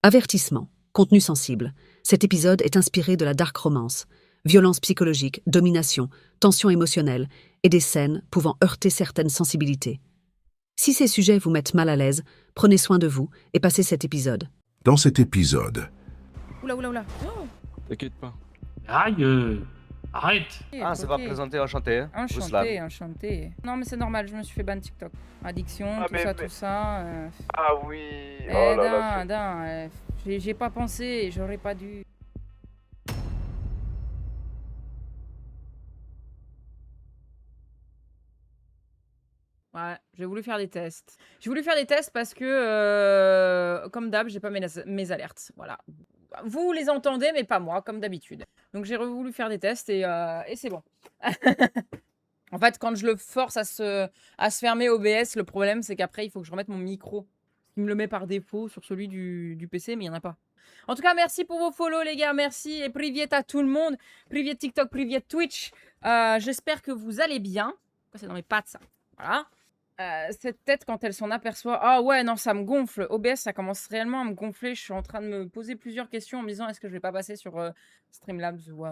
Avertissement. Contenu sensible. Cet épisode est inspiré de la dark romance. Violence psychologique, domination, tension émotionnelle et des scènes pouvant heurter certaines sensibilités. Si ces sujets vous mettent mal à l'aise, prenez soin de vous et passez cet épisode. Dans cet épisode, Oula. Oh, T'inquiète pas. Aïe, arrête. ok, c'est pas présenté, enchanté. Hein. Enchanté. Non mais c'est normal, je me suis fait ban TikTok. Addiction, tout ça. Ah oui. Oh là là. J'ai pas pensé, j'aurais pas dû. Ouais, j'ai voulu faire des tests. J'ai voulu faire des tests parce que, comme d'hab, j'ai pas mes alertes. Voilà. Vous les entendez, mais pas moi, comme d'habitude. Donc j'ai voulu faire des tests et c'est bon. En fait, quand je le force à se fermer OBS, le problème, c'est qu'après, il faut que je remette mon micro. Il me le met par défaut sur celui du PC, mais il n'y en a pas. En tout cas, merci pour vos follow, les gars. Merci et priviet à tout le monde. Priviet TikTok, priviet Twitch. J'espère que vous allez bien. C'est dans mes pattes, ça. Voilà. Cette tête, quand elle s'en aperçoit... Ah ouais, non, ça me gonfle. OBS, ça commence réellement à me gonfler. Je suis en train de me poser plusieurs questions en me disant est-ce que je vais pas passer sur Streamlabs ou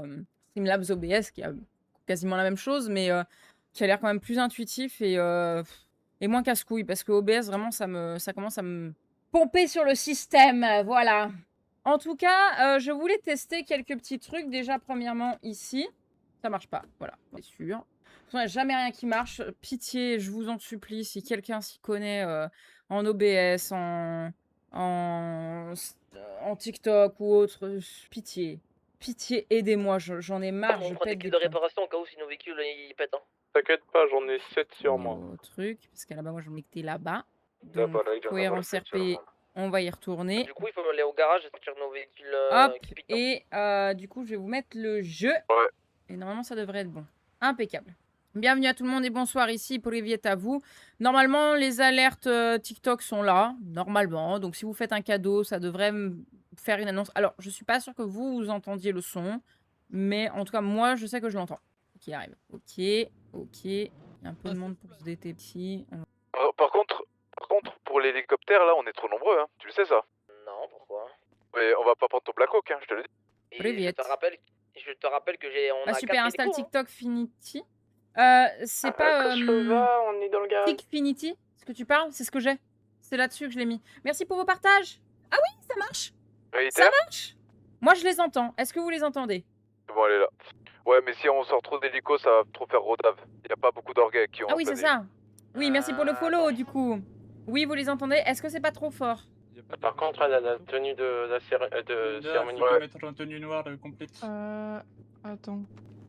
Streamlabs OBS, qui a quasiment la même chose, mais qui a l'air quand même plus intuitif et moins casse-couille. Parce que OBS, vraiment, ça commence à me pomper sur le système. Voilà. En tout cas, je voulais tester quelques petits trucs. Déjà, premièrement, ici. Ça marche pas. Voilà, c'est sûr. Il n'y a jamais rien qui marche. Pitié, je vous en supplie, si quelqu'un s'y connaît en OBS, en TikTok ou autre, pitié. Pitié, aidez-moi, j'en ai marre. On prend des kits de réparation au cas où si nos véhicules ils pètent. Hein. T'inquiète pas, j'en ai 7 sur moi. Truc, parce que là-bas, moi, j'en ai que là-bas. Là, Donc, voilà, il y en a cohérence sept sur RP, moi. on va y retourner. Du coup, il faut aller au garage et sortir nos véhicules Hop, qui piquent. et du coup, je vais vous mettre le jeu. Ouais. Et normalement, ça devrait être bon. Impeccable. Bienvenue à tout le monde et bonsoir ici, priviet à vous. Normalement, les alertes TikTok sont là, normalement. Donc, si vous faites un cadeau, ça devrait me faire une annonce. Alors, je suis pas sûre que vous entendiez le son, mais en tout cas, moi, je sais que je l'entends. Qui arrive. Ok. Il y a un peu de monde pour se DT petit. Par contre, pour l'hélicoptère, là, on est trop nombreux, hein. Tu le sais, ça? Non, pourquoi? Mais on va pas prendre ton Black Hawk, hein, je te le dis. Et Priviet. je te rappelle que j'ai... Ah, super, installe TikTok Finity. C'est Ah, pas quand je va, on est dans le garage. TikFinity, ce que tu parles, c'est ce que j'ai. C'est là-dessus que je l'ai mis. Merci pour vos partages. Ah oui, ça marche. Ça marche. Moi, je les entends. Est-ce que vous les entendez? Bon, elle est là. Ouais, mais si on sort trop d'hélico, ça va trop faire rodave. Y a pas beaucoup d'orgueils qui ont... Ah oui, c'est ça. Oui, merci pour le follow, du coup. Oui, vous les entendez. Est-ce que c'est pas trop fort? Par contre, elle a la tenue de cérémonie. Il faut mettre une tenue noire complète. Attends.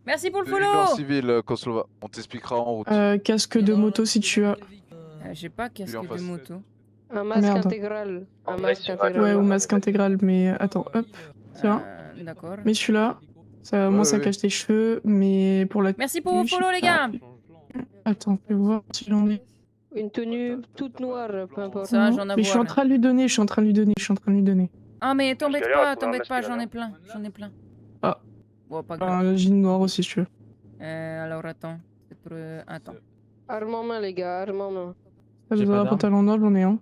Merci pour le Tenue follow. noire civile, Koslova. On t'expliquera en route. Casque de moto si tu as. J'ai pas casque en de face. moto. Un masque Merde. intégral. En Un vrai, masque c'est intégral. Ouais, ou masque intégral, mais attends, hop. Tiens. D'accord. Mais celui-là, moi ça ouais. cache tes cheveux, mais pour la. Merci pour vos follow, les gars. Attends, je vais voir si j'en ai. Une tenue toute noire, peu importe. Ça, j'en Mais je suis en avoue. train de lui donner, je suis en train de lui donner. Ah, mais t'embête galère pas, à trouver un j'en ai masculin. plein. Ah. Bon, pas grave. Un jean noir aussi si tu veux. Alors, attends. Attends. Arme en main, les gars, arme en main. T'as besoin d'un pantalon noir, j'en ai un.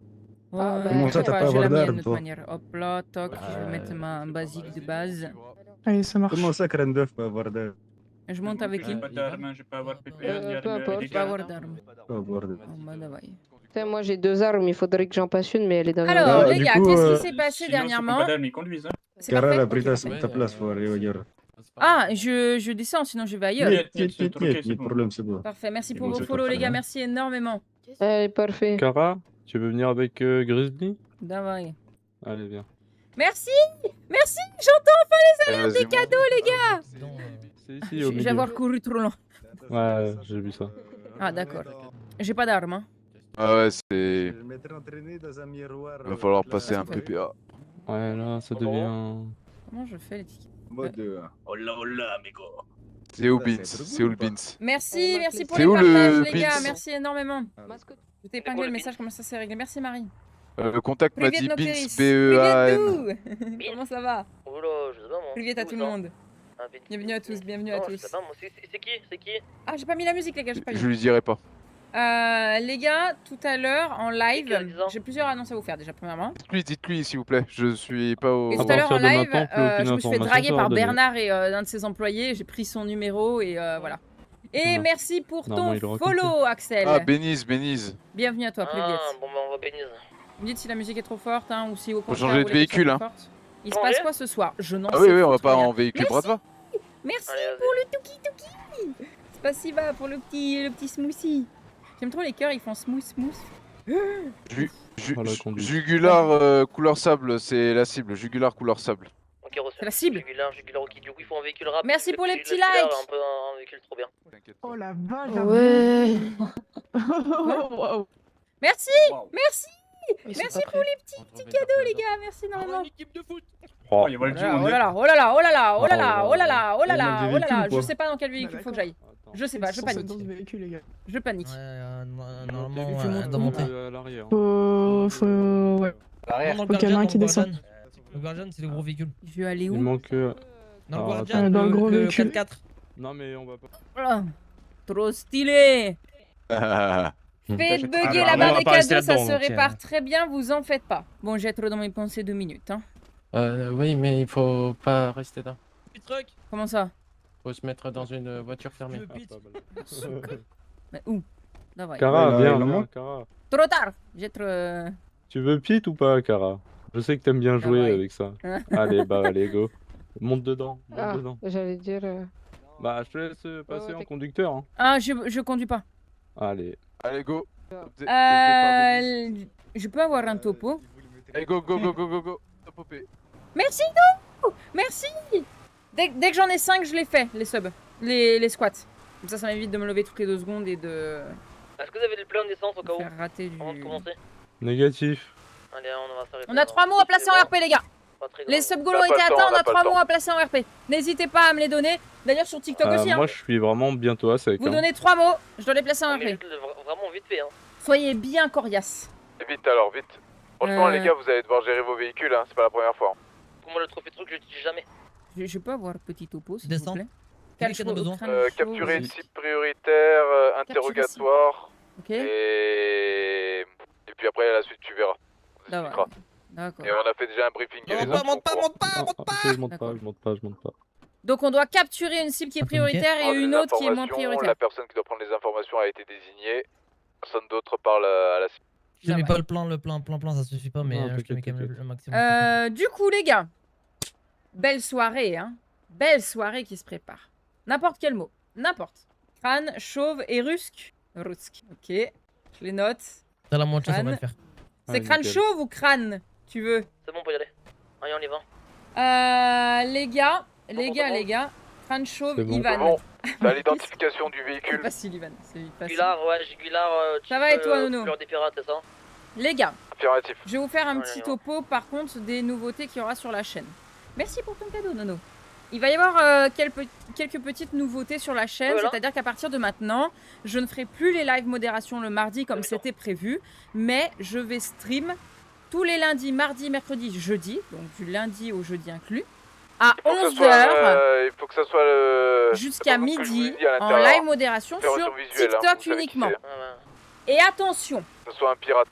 Ah, bah, Comment ça, t'as pas pas j'ai la avoir mienne de d'arme, toute toi manière. Hop là, toc, je vais mettre ma basique de base. Allez, ça marche. Comment ça, Krendeuf peut avoir d'armes? Je monte avec qui? J'ai pas d'armes, j'ai pas avoir PP, peu importe. Je vais pas avoir d'armes. Pas avoir d'armes. Oh, bah, давай. Putain, moi j'ai 2 armes, il faudrait que j'en passe une, mais elle est dans Alors, Ah, les du gars, coup, qu'est-ce qui s'est passé Sinon, dernièrement? ceux qui ont pas d'armes, ils conduisent. Hein. C'est Carrel parfait. a pris Ok, ta place, faut aller ailleurs. Ah, je descends, sinon je vais ailleurs. Niet, Niet, c'est niet, ok, niet, c'est niet bon. problème, c'est bon. Parfait, merci pour bon, vos c'est follow, les parfait, gars, hein. merci énormément. Allez, parfait. Cara, tu veux venir avec Grizzly? Давай. Allez, viens. Merci, j'entends enfin Vas-y, des cadeaux, les gars. C'est ici, au Je vais milieu. avoir couru trop long. Ouais, j'ai vu ça. Ah, d'accord. J'ai pas d'armes, hein. Ah ouais, c'est... Je vais m'être entraîné dans un miroir. Va falloir passer un PPA. Ouais, là, ça devient... Comment je fais les tickets? Mode Hola, hola, amigo. C'est où Ça, Beans? c'est trop C'est où le cool, Beans? Merci, merci pour C'est les où le partages, les gars, Beans merci énormément. Masque- Je t'ai épinglé le message, comment ça s'est réglé. Merci, Marie. Le contact m'a Priviet dit Beans, Nocteris. B-E-A-N. Priviet Comment ça va? Oula, je sais pas moi. Priviet à Où, tout le ça monde. Ah, vite. Bienvenue à tous, bienvenue à Non, je tous. sais pas moi. C'est qui? Ah, j'ai pas mis la musique, les gars, j'ai pas mis. Je lui dirai pas. Les gars, tout à l'heure en live, Disant. j'ai plusieurs annonces à vous faire déjà premièrement. Dites-lui, s'il vous plaît. Je suis pas au. Et tout à l'heure en live, je me suis fait draguer par Bernard et un de ses employés. J'ai pris son numéro et voilà. Et Non. merci pour ton il aura follow, Axel. Ah, Bénise. Bienvenue à toi, Plébis. Bon bah on va bénir. Vous me dites si la musique est trop forte ou si au contraire. changer vous de voulez qu'elle soit véhicule, plus forte. Il se Changer passe quoi ce soir? Je n'en Ah sais oui, on va foutre pas rien. en véhicule Merci. bras. Merci Allez, vas-y. pour le tuki. Spasiba pour le petit smoothie. J'aime trop les cœurs, ils font smooth. Jugular couleur sable, c'est la cible. Jugular couleur sable. Ok, reçu. C'est la cible. Jugular, ok. Du coup, il faut un véhicule rapide. Merci pour les Le petits jugular, likes. Un peu un véhicule trop bien. T'inquiète pas. Oh la vache. Ouais. Wow. Merci. Ils sont Merci pas pour prêts. les petits cadeaux, les gars. Merci énormément. Oh, il y a Voldy, Oh on est. là là. Je sais pas dans quel véhicule faut que j'aille. Je sais pas, je Ils sont panique. dans ce véhicule, les gars. Je panique. Normalement, dans mon à l'arrière. Ouais. Faut qu'il y en ait un qui descend. Le Guardian, c'est le gros véhicule. Je vais aller Il où? manque. Dans le Ah, Guardian, dans le gros le véhicule. 4x4. Non, mais on va pas. Oh, trop stylé. Faites bugger Ah, la on barre va des pas rester cadeaux, ça là-dedans, se donc, répare très bien, vous en faites pas. Bon, j'ai trop dans mes pensées 2 minutes. Hein. Oui, mais il faut pas rester là. Petit truc. Comment ça? Faut se mettre dans une voiture fermée. Mais où? Давай. Cara, il viens, en viens, manque. Cara. Trop tard. J'ai trop. Tu veux Pete ou pas, Cara? Je sais que t'aimes bien jouer ouais. avec ça. Allez, allez, go. Monte dedans, monte Ah, dedans. j'allais dire. Bah, je te laisse passer ouais, en t'es- conducteur. Hein. Ah, je conduis pas. Allez. Allez, go. Je peux avoir un topo? Allez, go. Top OP. Merci, Do. Merci. Dès que j'en ai 5, je les fais, les subs. Les squats. Comme ça m'évite de me lever toutes les 2 secondes et de Est-ce que vous avez le plein d'essence au cas où faire rater du. Avant de commencer? Négatif. Allez, on va s'arrêter. On a 3 mots à placer en RP, les gars. Les subgolos On a pas étaient le temps, atteints, on on a a pas 3 le mots temps. à placer en RP. N'hésitez pas à me les donner. D'ailleurs, sur TikTok aussi. Moi, Hein. je suis vraiment bientôt à sec. Vous hein. donnez 3 mots, je dois les placer en RP. Vraiment vite fait, hein. Soyez bien coriaces. Vite alors, vite. Franchement, Euh. les gars, vous allez devoir gérer vos véhicules, hein. C'est pas la première fois. Pour moi, le trophée truc, je l'utilise jamais. Je peux avoir petit topo, s'il vous Descends. plaît? Quel est besoin Capturer une Vas-y. cible prioritaire, interrogatoire. Ok. Et puis après, la suite, tu verras. On D'accord. expliquera. D'accord. Et on a fait déjà un briefing. il y a les infos Ah, au courant. ok, je monte pas, je monte pas. Donc on doit capturer une cible qui est prioritaire Prendre et une les autre qui est moins informations, prioritaire. La personne qui doit prendre les informations a été désignée. Personne d'autre parle à la cible. Je mets va. pas le plan, ça suffit pas, mais Non, je te mets t'inquiète, quand même le maximum. Du coup, les gars, belle soirée, hein. Belle soirée qui se prépare. N'importe quel mot. N'importe. Crâne, chauve et rusk. Rusk. Ok. Je les note. T'as la moitié, ça va le crâne. faire. C'est Ah, crâne nickel. chauve ou crâne, tu veux? C'est bon, on peut y aller. Allez, on y va. Les gars, bon. les gars. Crâne chauve, C'est bon. Ivan. Bon, t'as l'identification du C'est véhicule. facile, Ivan. C'est facile. Jugular, ouais, Jugular. Ça va et toi, Nono? Couleur des pirates, c'est ça? Les gars, Affirmatif. je vais vous faire un Ouais, petit ouais. topo, par contre, des nouveautés qu'il y aura sur la chaîne. Merci pour ton cadeau, Nono. Il va y avoir quelques petites nouveautés sur la chaîne, Voilà. c'est-à-dire qu'à partir de maintenant, je ne ferai plus les live modération le mardi comme D'accord. c'était prévu, mais je vais stream tous les lundis, mardi, mercredi, jeudi, donc du lundi au jeudi inclus, à Il faut que ça 11 soit, h il faut que ça soit le. jusqu'à la personne que je vous midi ai dit à en l'intérieur. live modération sur Opération visuelle, hein, TikTok vous savez qui uniquement. c'est. Et attention, Que ce soit un pirate.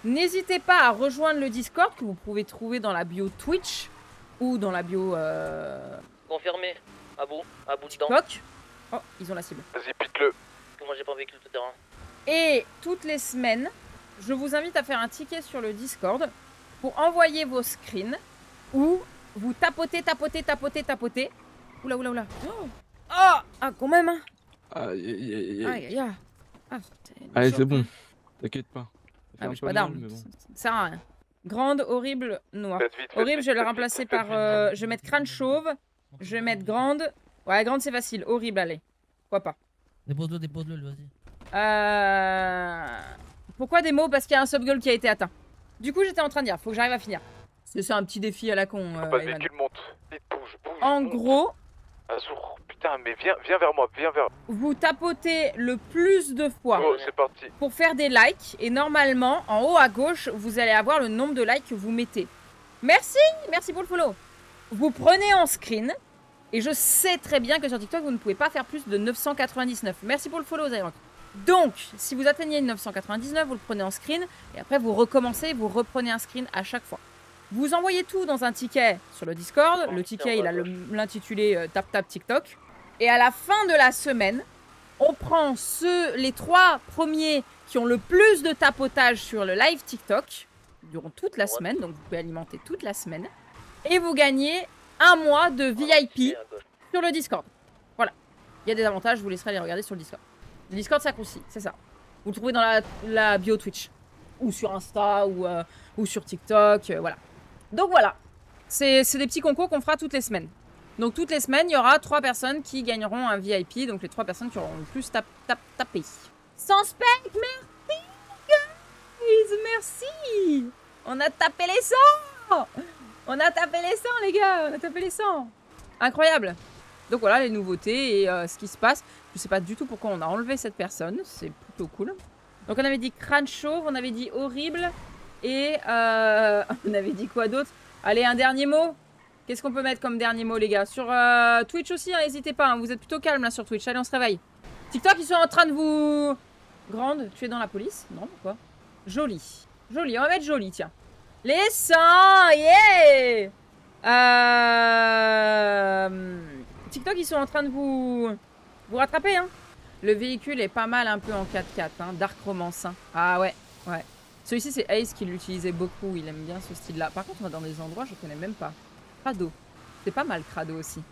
n'hésitez pas à rejoindre le Discord que vous pouvez trouver dans la bio Twitch ou dans la bio Confirmé. À bout dedans. TikTok. Oh, ils ont la cible. Vas-y, pique-le. Parce que moi, j'ai pas un véhicule tout terrain. Et toutes les semaines, je vous invite à faire un ticket sur le Discord pour envoyer vos screens où vous tapotez. Oula. Oh, ah, quand même, hein. Aïe, aïe, aïe, aïe. Aïe, aïe. Ah, putain, Allez, chaud. c'est bon. T'inquiète pas. Ça fait Ah, un mais j'ai peu pas mal, d'armes. mais bon. Ça sert à rien. Grande, horrible, noire. Faites vite. Horrible, je vais le remplacer par. Je vais mettre crâne chauve. Je vais mettre grande. Ouais, grande, c'est facile. Horrible, allez. Pourquoi pas. Dépose-le, vas-y. Pourquoi des mots? Parce qu'il y a un subgoal qui a été atteint. Du coup, j'étais en train de dire, faut que j'arrive à finir. C'est un petit défi à la con. Pas de Evan. véhicule, monte. Vite, bouge. En monte. gros, Azour, putain, mais viens vers moi, viens vers. vous tapotez le plus de fois Oh, c'est parti. pour faire des likes. Et normalement, en haut à gauche, vous allez avoir le nombre de likes que vous mettez. Merci pour le follow. Vous prenez en screen. Et je sais très bien que sur TikTok, vous ne pouvez pas faire plus de 999. Merci pour le follow, Zyrock. Donc, si vous atteignez le 999, vous le prenez en screen et après vous recommencez, vous reprenez un screen à chaque fois. Vous envoyez tout dans un ticket sur le Discord. Le ticket, il a l'intitulé Tap Tap TikTok. Et à la fin de la semaine, on prend les 3 premiers qui ont le plus de tapotage sur le live TikTok durant toute la semaine. Donc, vous pouvez alimenter toute la semaine. Et vous gagnez un mois de VIP sur le Discord. Voilà. Il y a des avantages, je vous laisserai les regarder sur le Discord. Le Discord, ça aussi, c'est ça. Vous le trouvez dans la bio Twitch. Ou sur Insta, ou sur TikTok, voilà. Donc voilà. C'est des petits concours qu'on fera toutes les semaines. Donc toutes les semaines, il y aura 3 personnes qui gagneront un VIP. Donc les 3 personnes qui auront le plus tapé. Sans spec, merci guys, merci. On a tapé les 100. On a tapé les 100 les gars, on a tapé les 100. Incroyable. Donc voilà les nouveautés et ce qui se passe. Je sais pas du tout pourquoi on a enlevé cette personne, c'est plutôt cool. Donc on avait dit crâne chauve, on avait dit horrible et on avait dit quoi d'autre? Allez, un dernier mot. Qu'est-ce qu'on peut mettre comme dernier mot les gars? Sur Twitch aussi, n'hésitez pas, hein, vous êtes plutôt calme là sur Twitch. Allez, on se réveille. TikTok, ils sont en train de vous... Grande, tu es dans la police? Non, pourquoi? Joli. Joli, on va mettre joli, tiens. Les 100, yeah. TikTok, ils sont en train de vous rattraper, hein. Le véhicule est pas mal un peu en 4x4, hein. Dark Romance, hein. Ah ouais, ouais. Celui-ci, c'est Ace qui l'utilisait beaucoup. Il aime bien ce style-là. Par contre, on va dans des endroits, je connais même pas. Crado. C'est pas mal, Crado aussi.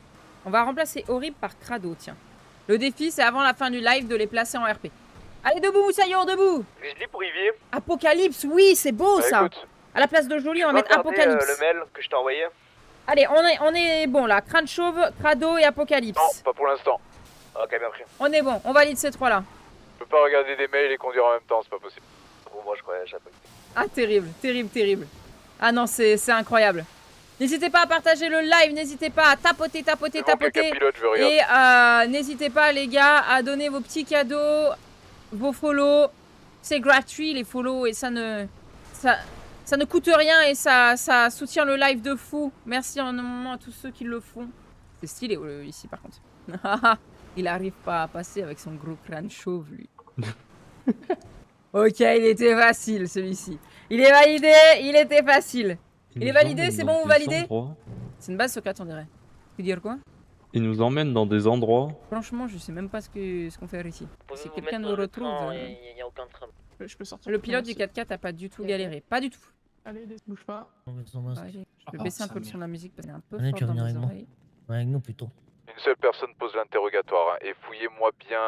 On va remplacer Horrible par Crado, tiens. Le défi, c'est avant la fin du live de les placer en RP. Allez, debout, Moussaillon, debout. Grizzly pour Yvier. Apocalypse, oui, c'est beau, ça. Écoute, À la place de Jolie, on va mettre Apocalypse. le mail que je t'ai envoyé. Allez, on est bon, là. Crâne chauve, Crado et Apocalypse. non, pas pour l'instant. Ok, bien pris. On est bon, on valide ces 3-là. Je peux pas regarder des mails et conduire en même temps, c'est pas possible. Bon, moi je croyais, j'avais pas. Ah, terrible, terrible, terrible. Ah non, c'est incroyable. N'hésitez pas à partager le live, n'hésitez pas à tapoter, tapoter, C'est bon, quelqu'un tapoter. pilote, je veux regarder. Et n'hésitez pas, les gars, à donner vos petits cadeaux, vos follow. C'est gratuit, les follow, et ça ne coûte rien et ça soutient le live de fou. Merci en un moment à tous ceux qui le font. C'est stylé ici, par contre. Il arrive pas à passer avec son gros crâne chauve, lui. Ok, il était facile, celui-ci. Il est validé, il était facile. Il est validé, c'est bon, vous validez? C'est une base secrète, on dirait. Tu veux dire quoi? Il nous emmène dans des endroits. Franchement, je sais même pas ce qu'on fait ici. Si quelqu'un nous Il retrouve... n'y a aucun train. Je peux sortir. Le pilote du 4x4 a pas du tout galéré. Pas du tout. Allez, bouge pas. Ouais, je vais baisser un peu le son de la musique parce qu'elle est un peu Allez, forte tu vas dans venir mes avec moi. oreilles. Avec nous plutôt. Une seule personne pose l'interrogatoire, hein, et fouillez-moi bien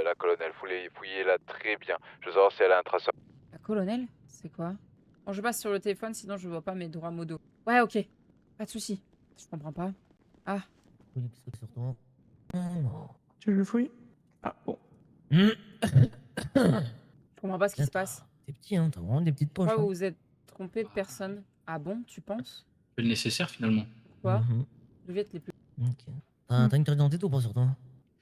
la colonelle, fouillez-la très bien. Je veux savoir si elle a un traceur. La colonelle? C'est quoi? Bon, je passe sur le téléphone, sinon je vois pas mes droits modaux. Ouais, ok. Pas de soucis. Je comprends pas. Ah. Oui, qu'est-ce que c'est sur toi? Non. Tu veux que je fouille? Ah, bon. Je comprends pas ce qui se passe. T'es petit, hein, t'as vraiment des petites poches. Pourquoi hein. vous vous êtes trompé de personne? Ah bon, tu penses? Le nécessaire finalement. Quoi? Mhm. Je vais être les plus... Ok. T'as une carte d'identité ou pas sur toi?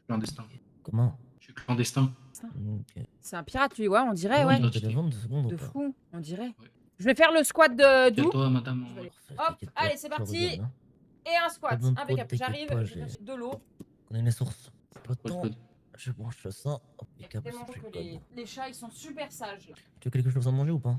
Clandestin. Comment? Je suis clandestin. Ok. C'est un pirate, lui, ouais, on dirait, ouais. Ton téléphone, 2 secondes. De ou pas? fou, on dirait. Ouais. Je vais faire le squat de d'où? Toi, madame. Je vais- Parfait, Hop, t'inquiète pas, allez, c'est je parti. regarde, hein. Et un squat. besoin de Impeccable. prod, J'arrive, t'inquiète je pas, cherche de l'eau. On connaît les sources. Pas de Pas de temps. code. Je branche ça. Impeccable, Tellement ça que fait le code. les chats, ils sont super sages. Tu veux quelque chose à manger ou pas?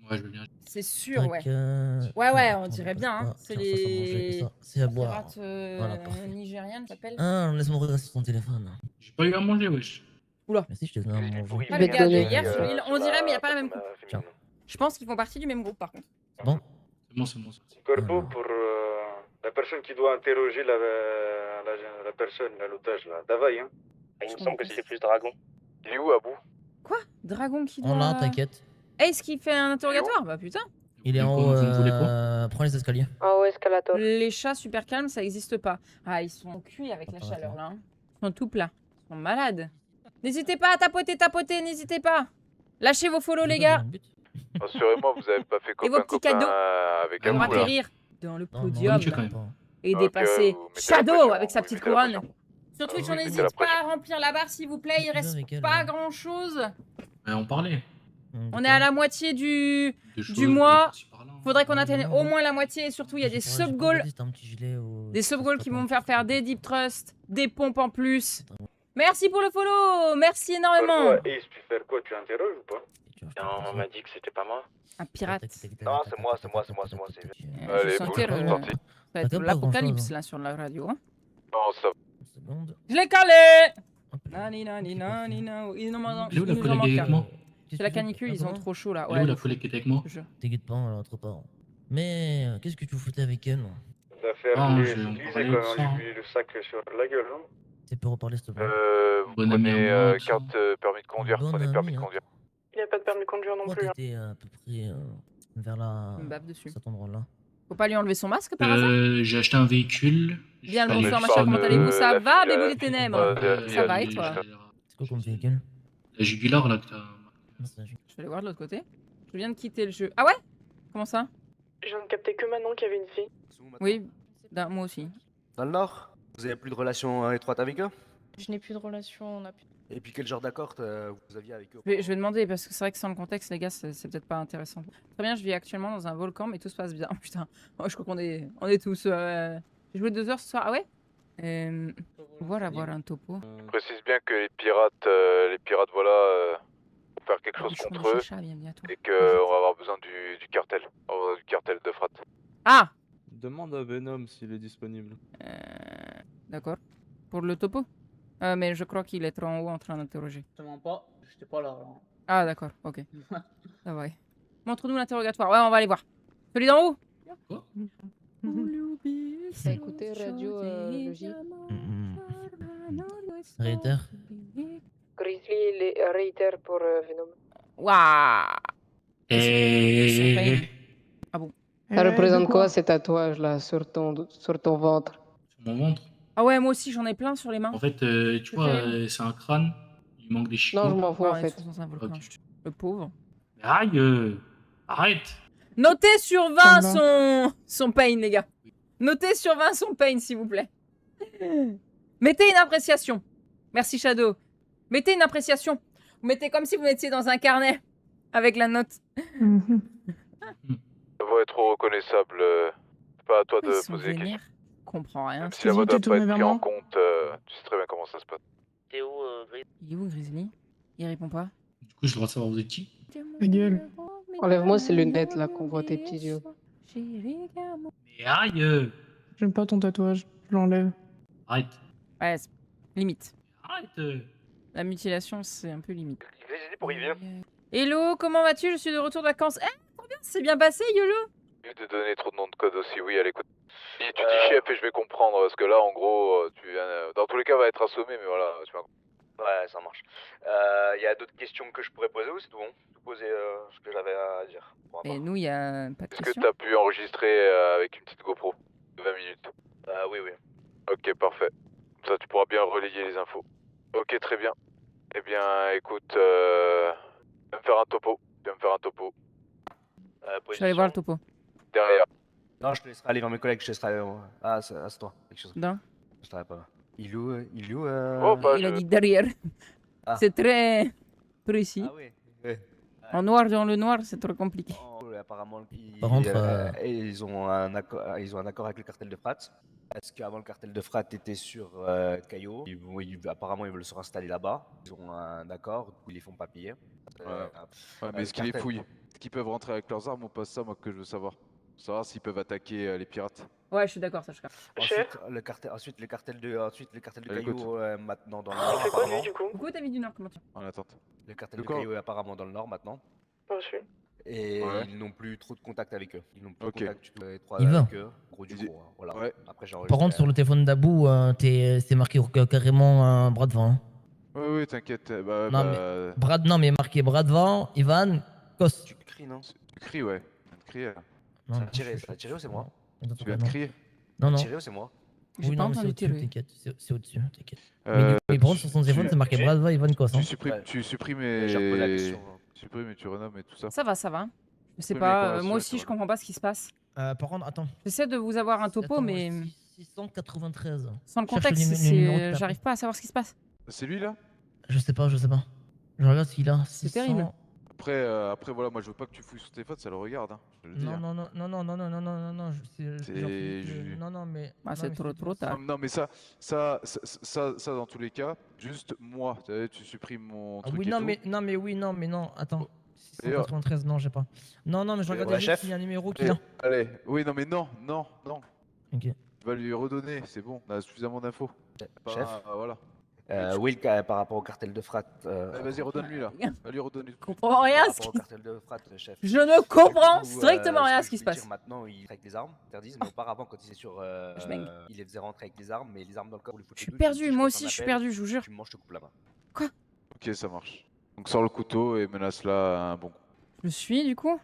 Ouais, je veux bien. C'est sûr, Tac, ouais. tiens, Ouais, on attends, dirait passe bien, hein. pas. C'est Tiens, ça, c'est à manger, et ça, c'est à boire. Pirate Voilà, parfait. nigériane, ça s'appelle. Ah, laisse-moi regarder sur ton téléphone. J'ai pas eu à manger, wesh. Merci, je te donne à manger. Ah, le gars de donner. hier sur l'île, on dirait, mais il n'y a pas la même coupe. Tiens. Je pense qu'ils font partie du même groupe, par contre. C'est bon? C'est bon, c'est bon. Corbeau Alors. pour la personne qui doit interroger la personne, l'otage là. Davaï, hein. Il me semble que c'est plus dragon. Il est où, Abou? Quoi? Dragon qui doit... On l'a, t'inquiète. Ace qui fait un interrogatoire? Bah putain. Il est en Vous haut. voulez quoi Prends les escaliers. En haut, escalator. Les chats super calmes, ça n'existe pas. Ah, ils sont cuits avec la Attends, chaleur, attends. là. Hein. Ils sont tout plats. Ils sont malades. N'hésitez pas à tapoter, n'hésitez pas. Lâchez vos follow, les gars. Rassurez-moi, vous avez pas fait Et vos copain petits cadeaux avec Pour Abou, là. atterrir dans le Non, podium non, tu là, quand même. et Ok, dépasser vous mettez la Shadow pression, avec sa vous petite mettez la couronne. pression. Sur Twitch, vous on mettez n'hésite la pas pression. à remplir la barre, s'il vous plaît. Il Je suis reste avec elle, pas là. grand chose. On parlait. On est à la moitié du De choses, mois. de par-ci, par-là, hein. Faudrait qu'on Ouais, atteigne ouais, au ouais. moins la moitié. Et surtout, il y a des sub-goals. Des Des sub-goals qui vont me faire faire des deep trust, des pompes en plus. Merci pour le follow. Merci Faire énormément. quoi, Ace, tu fais quoi? Tu interroges ou pas? Non, on m'a dit que c'était pas moi. Un pirate. Non, c'est moi, c'est Je Allez, sentais bouge, le- sorti. ça va être T'as pas l'apocalypse grand-chose, là sur la radio. Hein. Non, ça Seconde. Je l'ai calé. Hop. Nani, nani, nani, nani. Il nous manque Elle est où la il nous en collègue manque avec un. moi? C'est la canicule, ils ont trop chaud là. Elle est où Ouais, la collègue qui était avec moi? je- T'inquiète pas, alors trop pas. Mais qu'est-ce que tu foutais avec elle? Va faire Ah, les je vais en utiliser parler quand de ça, on hein. lui met le sac sur la gueule, hein. Tu peux reparler s'il te plaît? Vous Bonne amie prenez à moi, carte permis de conduire, Bonne prenez permis amie, de hein. conduire. Il n'y a pas de permis de conduire non Toi plus. hein. t'étais à peu près vers la... Il me bave dessus. cet endroit-là. Faut pas lui enlever son masque par hasard? J'ai acheté un véhicule. Bien le Je suis bonsoir allé machin, faire comment de- allez-vous? Ça la va, fille, Bébou la des fille, ténèbres? la Ça va et fille, toi? C'est quoi comme véhicule? La jugulaire là que t'as. Non, c'est un jus. Je vais aller voir de l'autre côté. Je viens de quitter le jeu. Ah ouais? Comment ça? Je viens de capter que maintenant qu'il y avait une fille. Oui, moi aussi. Dans le Nord? Vous avez plus de relation étroite avec eux? Je n'ai plus de relation, on a plus. Et puis quel genre d'accord vous aviez avec eux? Je vais demander parce que c'est vrai que sans le contexte, les gars, c'est peut-être pas intéressant. Très bien, je vis actuellement dans un volcan, mais tout se passe bien. Putain, je crois qu'on est tous. J'ai joué 2 heures ce soir. Ah ouais? Voilà, voir un topo. Je précise bien que les pirates, voilà, vont faire quelque chose Bouchon de contre eux chacha, viens bientôt. et qu'on va avoir besoin du cartel. On va avoir du cartel de frat. Ah! Demande à Venom s'il est disponible. D'accord. Pour le topo? Mais je crois qu'il est trop en haut en train d'interroger. Justement pas, j'étais pas là. Ah d'accord, ok. Ça va. Montre-nous l'interrogatoire. Ouais, on va aller voir. Celui d'en haut? Quoi? T'as écouté Radio Logique? Réiter? Grizzly, les Reiter pour Venom. Waouh! Et. Ça représente quoi ces tatouages là sur ton ventre? Sur mon ventre. Ah ouais, moi aussi j'en ai plein sur les mains. En fait, tu vois, c'est un crâne. Il manque des chicots. Non, je m'en fous Ouais, en on est fait. tous dans un volcan. Ok. Le pauvre. Aïe, arrête. Notez sur 20 Ça son pain, les gars. Notez sur 20 son pain, s'il vous plaît. Mettez une appréciation. Merci Shadow. Mettez une appréciation. Vous mettez comme si vous mettiez dans un carnet avec la note. Mhm. La voix est trop reconnaissable. C'est pas à toi Ils de sont poser des questions. vénères. Je comprends rien. Même si la voix Tu doit t'es pas tourné être vers prise en moi compte, tu sais très bien comment ça se passe. T'es où, Gris? Il est où Grizzly? Il répond pas. Du coup, j'ai le droit de savoir vous êtes qui? Ta gueule. Enlève-moi ces lunettes là qu'on voit tes petits yeux. Mais aïe. J'aime pas ton tatouage, je l'enlève. Arrête. Ouais, limite. Arrête. La mutilation, c'est un peu limite. Vas-y, pour y vient. Hello, comment vas-tu? Je suis de retour de vacances. Trop bien, c'est bien passé, YOLO? J'ai de donner trop de noms de code aussi, oui, allez, écoute. Si tu dis chef et je vais comprendre, parce que là, en gros, tu viens, dans tous les cas, va être assommé, mais voilà, tu vas. Ouais, ça marche. Il y a d'autres questions que je pourrais poser ou c'est tout bon? Tout poser ce que j'avais à dire. Pour ma Et part. nous, il y a pas de Est-ce que question. t'as pu enregistrer avec une petite GoPro de 20 minutes? Oui, oui. Ok, parfait. Comme ça, tu pourras bien relayer les infos. Ok, très bien. Eh bien, écoute, viens me faire un topo. Viens me faire un topo. Je vais aller voir le topo. Derrière. Non, je te laisserai aller vers mes collègues, je te laisserai aller. Ah, c'est toi. Quelque chose. Non. Je t'arrête pas. Il est où Oh, bah, Il a dit derrière. Ah. C'est très précis. Ah oui. Ouais. En noir dans le noir, c'est trop compliqué. Apparemment, Par contre, ils ont un accord avec le cartel de Frat. Parce qu'avant le cartel de Frat était sur Caillot, apparemment ils veulent se réinstaller là-bas. Ils ont un accord, ils les font pas payer. Ouais, mais est-ce qu'ils les fouillent? Est-ce qu'ils peuvent rentrer avec leurs armes ou pas? Ça, moi, que je veux savoir. Savoir s'ils peuvent attaquer les pirates. Ouais, je suis d'accord, ça, je capte. Ensuite, le cartel de Écoute. Caillot maintenant dans le On Nord. fait quoi lui apparemment. du coup? Coucou, David du Nord, comment tu En attente. Le cartel De de quoi? Caillot est apparemment dans le Nord maintenant. Reçu. Et Ouais. ils n'ont plus trop de contact avec eux. Ils n'ont plus Ok. de contact étroit Il va. avec eux. Gros du Ils- gros, hein, voilà. Ouais. Après, j'ai Par enregistré, contre, sur le téléphone d'Abou, c'est marqué carrément bras devant. Hein. Oui, t'inquiète. Bah, Non, bah, Non, mais marqué bras devant, Ivan, Kos. Tu cries, non? tu cries, ouais. Tu viens de crier. Non, Ça a tiré ou c'est moi? Tu viens de crier. Non, non. Tiré ou c'est moi? J'ai Oui, pas non, mais c'est entendu au-dessus, tirer. t'inquiète. C'est au-dessus, t'inquiète. Euh, Mais par contre, sur son téléphone, tu- c'est marqué bras devant, Ivan, Kos. Hein. tu supprimes J'ai reposé la et... question. Tu supprimes et tu renommes et tout ça. Ça va, ça va. Je sais Premier pas, conversation, moi aussi, ça je va. comprends pas ce qui se passe. Par contre, attends. J'essaie de vous avoir un topo, Attends, mais 693. sans le cherche contexte, le numéro de ta- j'arrive pas à savoir ce qui se passe. C'est lui, là? Je sais pas. Je regarde ce qu'il a. C'est terrible. Après, voilà, moi je veux pas que tu fouilles sur tes fautes, ça le regarde, hein. Je te le dis. Non, hein. non, non, non, non, non, non, non, non, non, non, non, non, mais... Ah, c'est trop tard. Non, mais ça, dans tous les cas, juste moi, tu supprimes mon Ah truc oui, et non, tout. mais non, attends. D'ailleurs- 693, non, j'ai pas. Non, mais je regardais ouais, juste chef. s'il y a un numéro qu'il a. Allez, oui, non, mais non. Ok. Tu vas lui redonner, c'est bon, on a suffisamment d'infos. Chef. Voilà. Will, par rapport au cartel de frat. Vas-y, redonne-lui là. Va lui redonner. Je comprends rien à Par ce rapport qui... au cartel de frat, chef. Je ne comprends Du coup, strictement rien à ce ce que qui se je veux passe. dire, maintenant, ils traquent les armes, interdisent, mais auparavant, quand ils étaient sur. Je baigne. Il les faisait rentrer avec les armes, mais les armes dans le corps, on les foutait Je suis dessus, perdu, tu dis, moi je aussi, passe un je suis appel, perdu, je vous jure. Tu me manges, je te coupe la main. Ok, ça marche. Donc sors le couteau et menace-la un bon coup. Je le suis, du coup.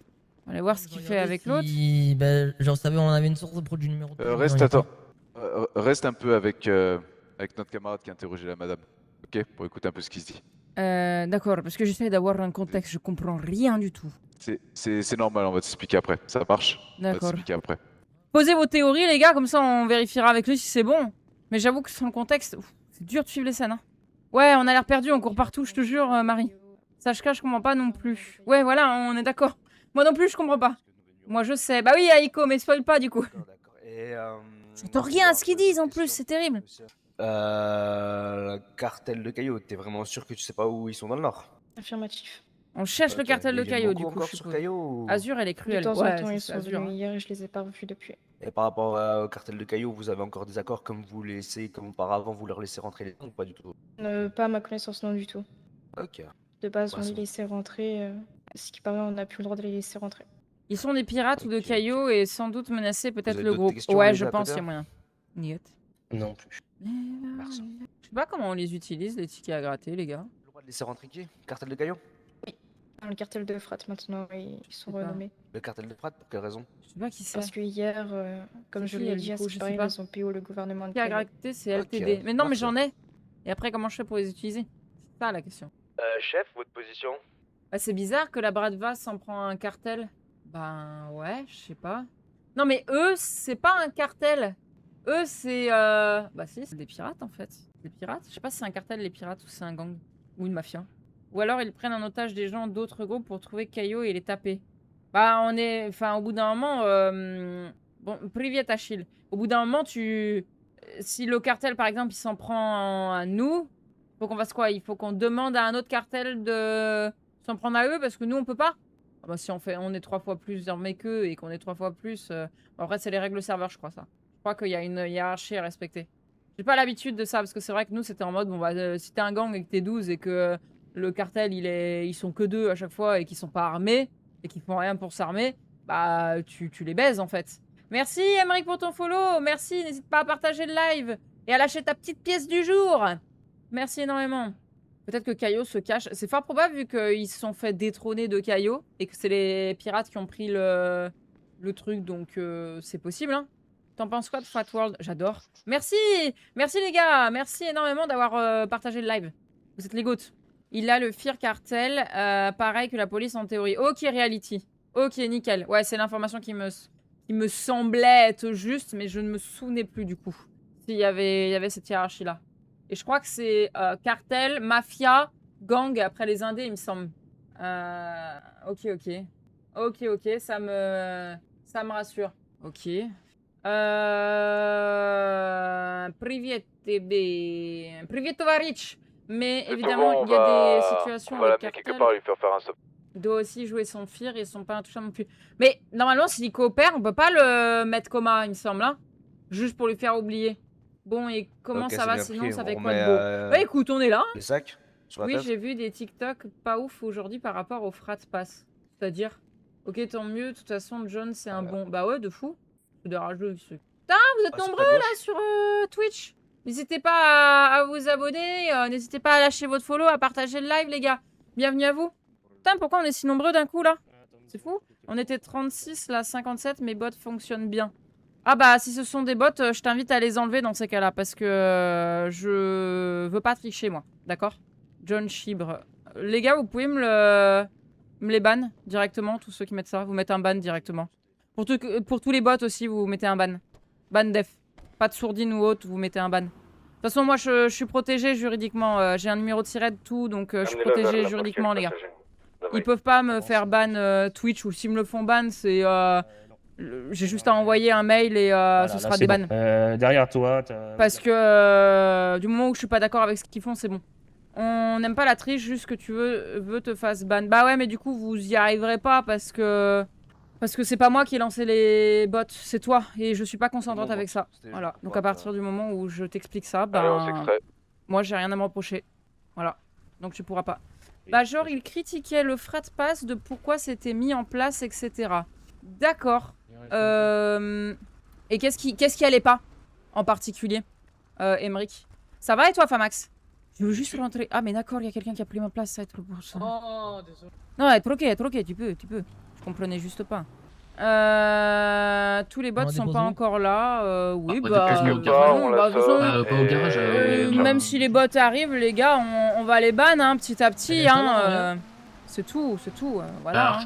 On va aller voir ce qu'il fait avec l'autre. Ben, genre, savez, on avait une source de produit numéro 2. Reste un peu avec notre camarade qui a interrogé la madame. Ok, pour écouter un peu ce qu'il se dit. D'accord, parce que j'essaie d'avoir un contexte, je comprends rien du tout. C'est normal, on va t'expliquer après. Ça marche? On va D'accord. t'expliquer après. Posez vos théories, les gars, comme ça on vérifiera avec lui si c'est bon. Mais j'avoue que sans le contexte, c'est dur de suivre les scènes. Hein. Ouais, on a l'air perdu, on court partout, je te jure, Marie. Sache-que je comprends pas non plus. Ouais, voilà, on est d'accord. Moi non plus, je comprends pas. Moi je sais. Bah oui, Aiko, mais spoil pas du coup. J'entends rien à ce qu'ils disent en plus, c'est terrible. Le cartel de Caillou, t'es vraiment sûr que tu sais pas où ils sont dans le nord? Affirmatif. On cherche le Ok, cartel de ils viennent Caillou, beaucoup du coup. encore je sur suppose. Caillou ou- Azur, elle est De cruelle. temps en Ouais, temps, c'est ils sont Azur. venus hier et je les ai pas revus depuis. Et par rapport au cartel de Caillou, vous avez encore des accords comme vous laissez, comme auparavant, vous leur laissez rentrer les ou pas du tout? Pas à ma connaissance, non du tout. Ok. De base, on Ouais, les c'est bon. laissait rentrer. Ce qui paraît, on n'a plus le droit de les laisser rentrer. Ils sont des pirates ou de Caillou et sans doute menacés peut-être avez le d'autres groupe. questions, Ouais, les je gars, pense, il y a peut-être moyen. Niet. Non plus. Merci. Je sais pas comment on les utilise, les tickets à gratter, les gars. Le droit de laisser rentrer qui? Cartel de Caillou? Dans le cartel de Frat, maintenant, ils sont Je sais pas. renommés. Le cartel de Frat, pour quelle raison? Je sais pas qui c'est. Parce que hier, comme C'est je qui, l'ai elle, dit, du à coup, ce je qui sais paraît, pas. ils ont PO le gouvernement de Tickets à Caillou. gratter, c'est Ok, LTD. Mais non, mais parfait. j'en ai. Et après, comment je fais pour les utiliser? C'est ça la question. Chef, votre position? Bah, c'est bizarre que la Bradva s'en prend un cartel. Ben ouais, je sais pas. Non mais eux, c'est pas un cartel. Eux, c'est... Bah si, c'est des pirates en fait. Des pirates? Je sais pas si c'est un cartel les pirates ou c'est un gang. Ou une mafia. Ou alors ils prennent en otage des gens d'autres groupes pour trouver Caillou et les taper. Bah on est... Enfin au bout d'un moment... Bon, Privet Achille. Au bout d'un moment, si le cartel par exemple il s'en prend à nous, faut qu'on fasse quoi? Il faut qu'on demande à un autre cartel de s'en prendre à eux parce que nous on peut pas? Ah bah si on est 3 fois plus armés qu'eux et qu'on est 3 fois plus... Après c'est les règles serveur je crois ça. Je crois qu'il y a une hiérarchie à respecter. J'ai pas l'habitude de ça parce que c'est vrai que nous c'était en mode bon bah si t'es un gang et que t'es 12 et que le cartel ils sont que 2 à chaque fois et qu'ils sont pas armés et qu'ils font rien pour s'armer, bah tu les baises en fait. Merci Emeric pour ton follow, merci, n'hésite pas à partager le live et à lâcher ta petite pièce du jour. Merci énormément. Peut-être que Caillou se cache. C'est fort probable vu qu'ils se sont fait détrôner de Caillou et que c'est les pirates qui ont pris le truc, donc c'est possible. Hein. T'en penses quoi de Fat World? J'adore. Merci! Merci les gars! Merci énormément d'avoir partagé le live. Vous êtes les goats. Il a le Fear Cartel, pareil que la police en théorie. Ok, Reality. Ok, nickel. Ouais, c'est l'information qui me semblait être juste, mais je ne me souvenais plus du coup. S'il y avait cette hiérarchie-là. Et je crois que c'est cartel, mafia, gang, après les indés, il me semble. Ok, ça me rassure. Ok. Privet Tovaric. Mais évidemment, il y a des situations On va avec l'amener quelque cartel. part et lui faire faire un stop. Il doit aussi jouer son fear, ils sont pas intouchables non plus. Mais normalement, s'il coopère, on peut pas le mettre coma, il me semble. Hein, juste pour lui faire oublier. Bon, et comment Ok, ça c'est va bien sinon? pris, Ça on fait quoi remet, de beau? Bah écoute, on est là. Hein. Les sacs sur la Oui, table? j'ai vu des TikTok pas ouf aujourd'hui par rapport au frat pass. C'est-à-dire, ok, tant mieux, de toute façon, John, c'est un bon... Bah ouais, de fou. C'est de rageux, ce... Putain, vous êtes Ah, sur ta nombreux, là, gauche. sur Twitch. N'hésitez pas à vous abonner, n'hésitez pas à lâcher votre follow, à partager le live, les gars. Bienvenue à vous. Putain, pourquoi on est si nombreux d'un coup, là? C'est fou. On était 36, là, 57, mes bots fonctionnent bien. Ah bah, si ce sont des bots, je t'invite à les enlever dans ces cas-là, parce que je veux pas tricher, moi. D'accord? John Chibre. Les gars, vous pouvez me les ban directement, tous ceux qui mettent ça. Vous mettez un ban directement. Pour tous les bots aussi, vous mettez un ban. Ban def. Pas de sourdine ou autre, vous mettez un ban. De toute façon, moi, je suis protégé juridiquement. J'ai un numéro de SIRET, tout, donc je suis protégé juridiquement, les gars. Ils peuvent pas me faire ban Twitch, ou s'ils me le font ban, c'est... j'ai juste à envoyer un mail et ce sera des bans. Derrière toi, Parce que du moment où je suis pas d'accord avec ce qu'ils font, c'est bon. On n'aime pas la triche, juste que tu veux te fasses ban. Bah ouais, mais du coup, vous y arriverez pas parce que c'est pas moi qui ai lancé les bots, c'est toi. Et je suis pas consentante avec ça. Voilà. Donc à partir du moment où je t'explique ça, Allez, on s'extrait. moi j'ai rien à me reprocher. Voilà. Donc tu pourras pas. Bah genre, il critiquait le frat pass de pourquoi c'était mis en place, etc. D'accord. Et qu'est-ce qui allait pas en particulier, Emmerich? Ça va et toi, Famax? Je veux juste rentrer. Ah, mais d'accord, il y a quelqu'un qui a pris ma place, ça va être pour ça. Oh, désolé. Non, être ok, tu peux. Je comprenais juste pas. Tous les bots sont pas encore là. Oui, Pas au garage. Même si les bots arrivent, les gars, on va les ban petit à petit. C'est tout. Voilà.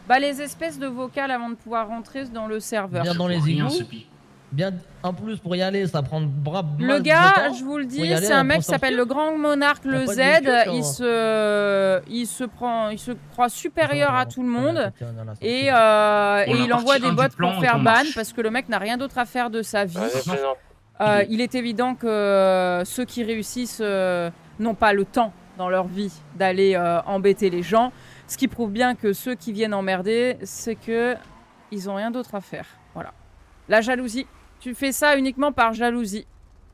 Bah, les espèces de vocales avant de pouvoir rentrer dans le serveur. Bien dans les égouts. Bien, en plus, pour y aller, ça prend bras. Le gars, je vous le dis, c'est un mec qui s'appelle le Grand Monarque, le Z. Il se croit supérieur à tout le monde. Et il envoie des bots pour faire ban parce que le mec n'a rien d'autre à faire de sa vie. Il est évident que ceux qui réussissent n'ont pas le temps dans leur vie d'aller embêter les gens. Ce qui prouve bien que ceux qui viennent emmerder, c'est que ils ont rien d'autre à faire. Voilà. La jalousie. Tu fais ça uniquement par jalousie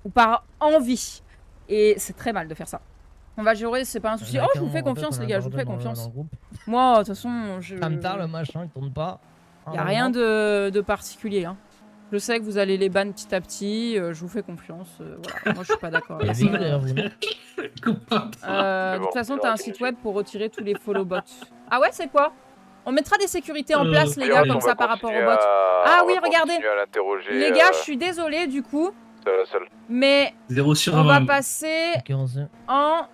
ou par envie. Et c'est très mal de faire ça. On va gérer, c'est pas un souci. Oh, je vous fais confiance, les gars, je vous fais confiance. Moi, de toute façon, je... Comme tard, le machin, il tourne pas. Y a rien de particulier. Hein. Je sais que vous allez les ban petit à petit. Je vous fais confiance. Voilà. Moi, je suis pas d'accord avec ça. De toute façon, t'as un site web pour retirer tous les follow bots. Ah ouais, c'est quoi? On mettra des sécurités en place, les gars, comme ça, par rapport aux bots. Ah oui, regardez. Les gars, je suis désolée, du coup. Mais on va passer en...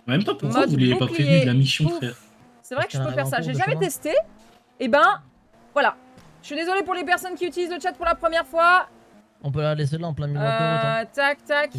En même temps, pourquoi vous l'avez pas prévenu de la mission, frère? C'est vrai que je peux faire ça. J'ai jamais testé. Et ben, voilà. Je suis désolée pour les personnes qui utilisent le chat pour la première fois. On peut la laisser là en plein milieu de l'autoroute. Tac.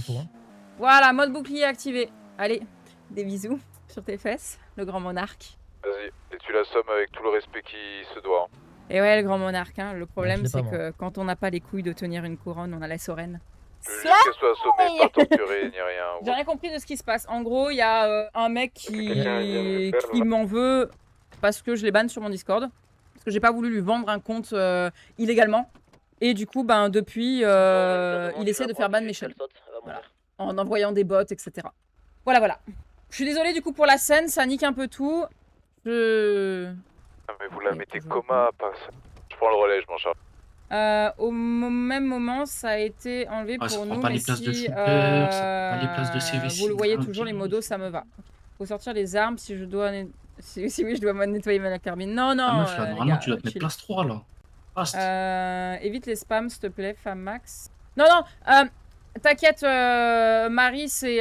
Voilà, mode bouclier activé. Allez, des bisous sur tes fesses, le Grand Monarque. Vas-y, et tu l'assommes avec tout le respect qui se doit. Et ouais, le Grand Monarque, hein. Le problème c'est que quand on n'a pas les couilles de tenir une couronne, on a la sereine. Juste qu'elle soit assommée, pas torturée, ni rien. J'ai rien compris de ce qui se passe. En gros, il y a un mec qui m'en veut parce que je l'ai ban sur mon Discord. Parce que j'ai pas voulu lui vendre un compte illégalement. Et du coup, ben depuis, il essaie de faire ban mes chaînes. Voilà. En envoyant des bots, etc. Voilà. Je suis désolée du coup pour la scène, ça nique un peu tout. Non mais vous la mettez coma, pas ça. Je prends le relais, je m'en charge. Au même moment, ça a été enlevé pour nous. Pas les places de shooter, ça prend pas les places de CVC. Vous le voyez toujours, les modos, ça me va. Faut sortir les armes si je dois... Si oui, je dois nettoyer ma carbine. Non. Vraiment, tu dois te mettre place 3 là. Évite les spams, s'il te plaît, Famax. Non, t'inquiète, Marie, c'est...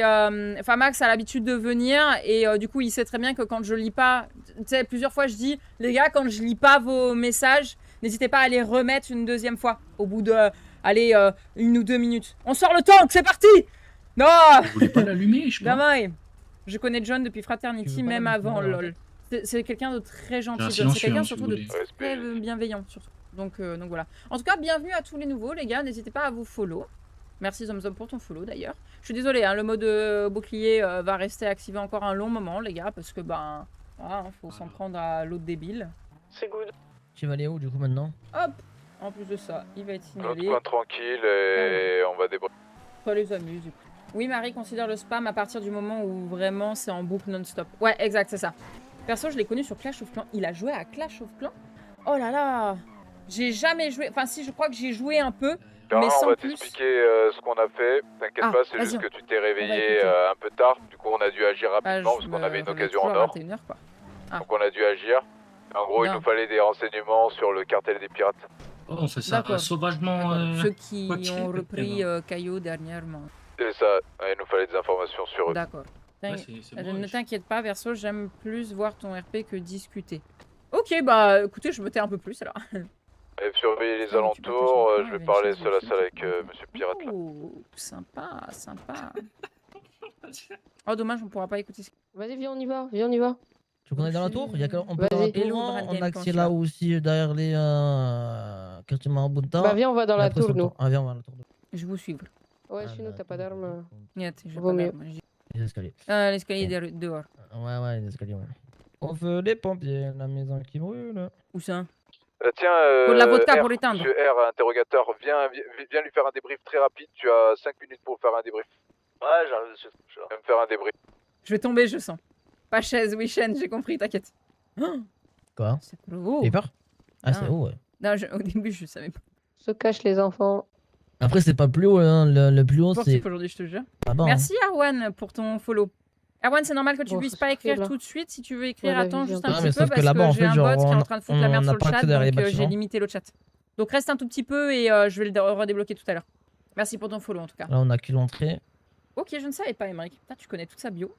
Famax a l'habitude de venir et du coup, il sait très bien que quand je lis pas... Tu sais, plusieurs fois, je dis, les gars, quand je lis pas vos messages, n'hésitez pas à les remettre une deuxième fois, au bout de, allez, 1 ou 2 minutes. On sort le tank, c'est parti! Non! Vous voulez pas l'allumer, je pense. Non, je connais John depuis Fraternity, même avant LOL. C'est quelqu'un de très gentil, John. C'est quelqu'un surtout de très bienveillant, surtout. Donc voilà. En tout cas, bienvenue à tous les nouveaux, les gars. N'hésitez pas à vous follow. Merci Zomzom pour ton follow, d'ailleurs. Je suis désolée, hein, le mode bouclier va rester activé encore un long moment, les gars, parce que, ben, voilà, faut s'en prendre à l'autre débile. C'est good. Tu vas aller où, du coup, maintenant? Hop! En plus de ça, il va être signalé. Notre coin tranquille et on va débrouiller. Ça les amuse. Oui, Marie considère le spam à partir du moment où vraiment c'est en boucle non-stop. Ouais, exact, c'est ça. Perso, je l'ai connu sur Clash of Clans. Il a joué à Clash of Clans? Oh là là! J'ai jamais joué... Enfin si, je crois que j'ai joué un peu, mais sans on va plus. t'expliquer ce qu'on a fait. T'inquiète pas, c'est juste que tu t'es réveillé un peu tard. Du coup, on a dû agir rapidement parce qu'on avait une occasion en or. 21h, quoi. Donc on a dû agir. En gros, il nous fallait des renseignements sur le cartel des pirates. Oh, on fait ça sauvagement. Ceux qui ont repris Caillou dernièrement. C'est ça, il nous fallait des informations sur eux. D'accord. Ne t'inquiète pas, Verso, j'aime plus voir ton RP que discuter. Ok, bah écoutez, je me tais un peu plus alors. Et surveiller les alentours, je vais parler seul à seul avec Monsieur Pirate là. Oh, sympa. Oh, dommage, on pourra pas écouter. Vas-y, viens, on y va. Viens, on y va. Tu connais dans la tour? On peut dans la Vas-y. tour, on a accès là aussi derrière les quartiers Marabunta. Bah, viens, on va dans Et la après, tour, sur le nous. tour. Ah, viens, on va dans la tour. Je vous suivre. Ouais, sinon, t'as pas d'armes. Niet, j'ai Vaut pas mieux. d'arme. Les escaliers. L'escalier dehors. Ouais, les escaliers, ouais. On veut les pompiers, la maison qui brûle. Où ça? Tiens, Faut de la vodka R, pour l'éteindre. monsieur R, interrogateur, viens lui faire un débrief très rapide, tu as 5 minutes pour faire un débrief. Ouais, j'arrive dessus. Viens me faire un débrief. Je vais tomber, je sens. Pas chaise, oui, chaîne, j'ai compris, t'inquiète. Oh, Quoi? c'est trop haut. T'as eu peur? Ah, c'est Non. haut, ouais. Non, au début, je savais pas. Se cachent les enfants. Après, c'est pas plus haut, hein. Le plus haut, c'est. Sportif aujourd'hui, je te jure. là-bas, hein. Merci, Arwan, pour ton follow. Arwan, c'est normal que tu Bon, puisses ça pas suffit, écrire là. tout de suite. Si tu veux écrire, Ouais, la attends vision. juste un Ah, mais petit peu sauf que parce là-bas, que en j'ai fait, un genre, bot qui est en train de foutre la on merde n'a sur le pas chat, accès derrière les donc j'ai bâtiments. limité le chat. Donc reste un tout petit peu et je vais le redébloquer tout à l'heure. Merci pour ton follow en tout cas. Là, on a que l'entrée. Ok, je ne savais pas, Emmerich. Putain, tu connais toute sa bio.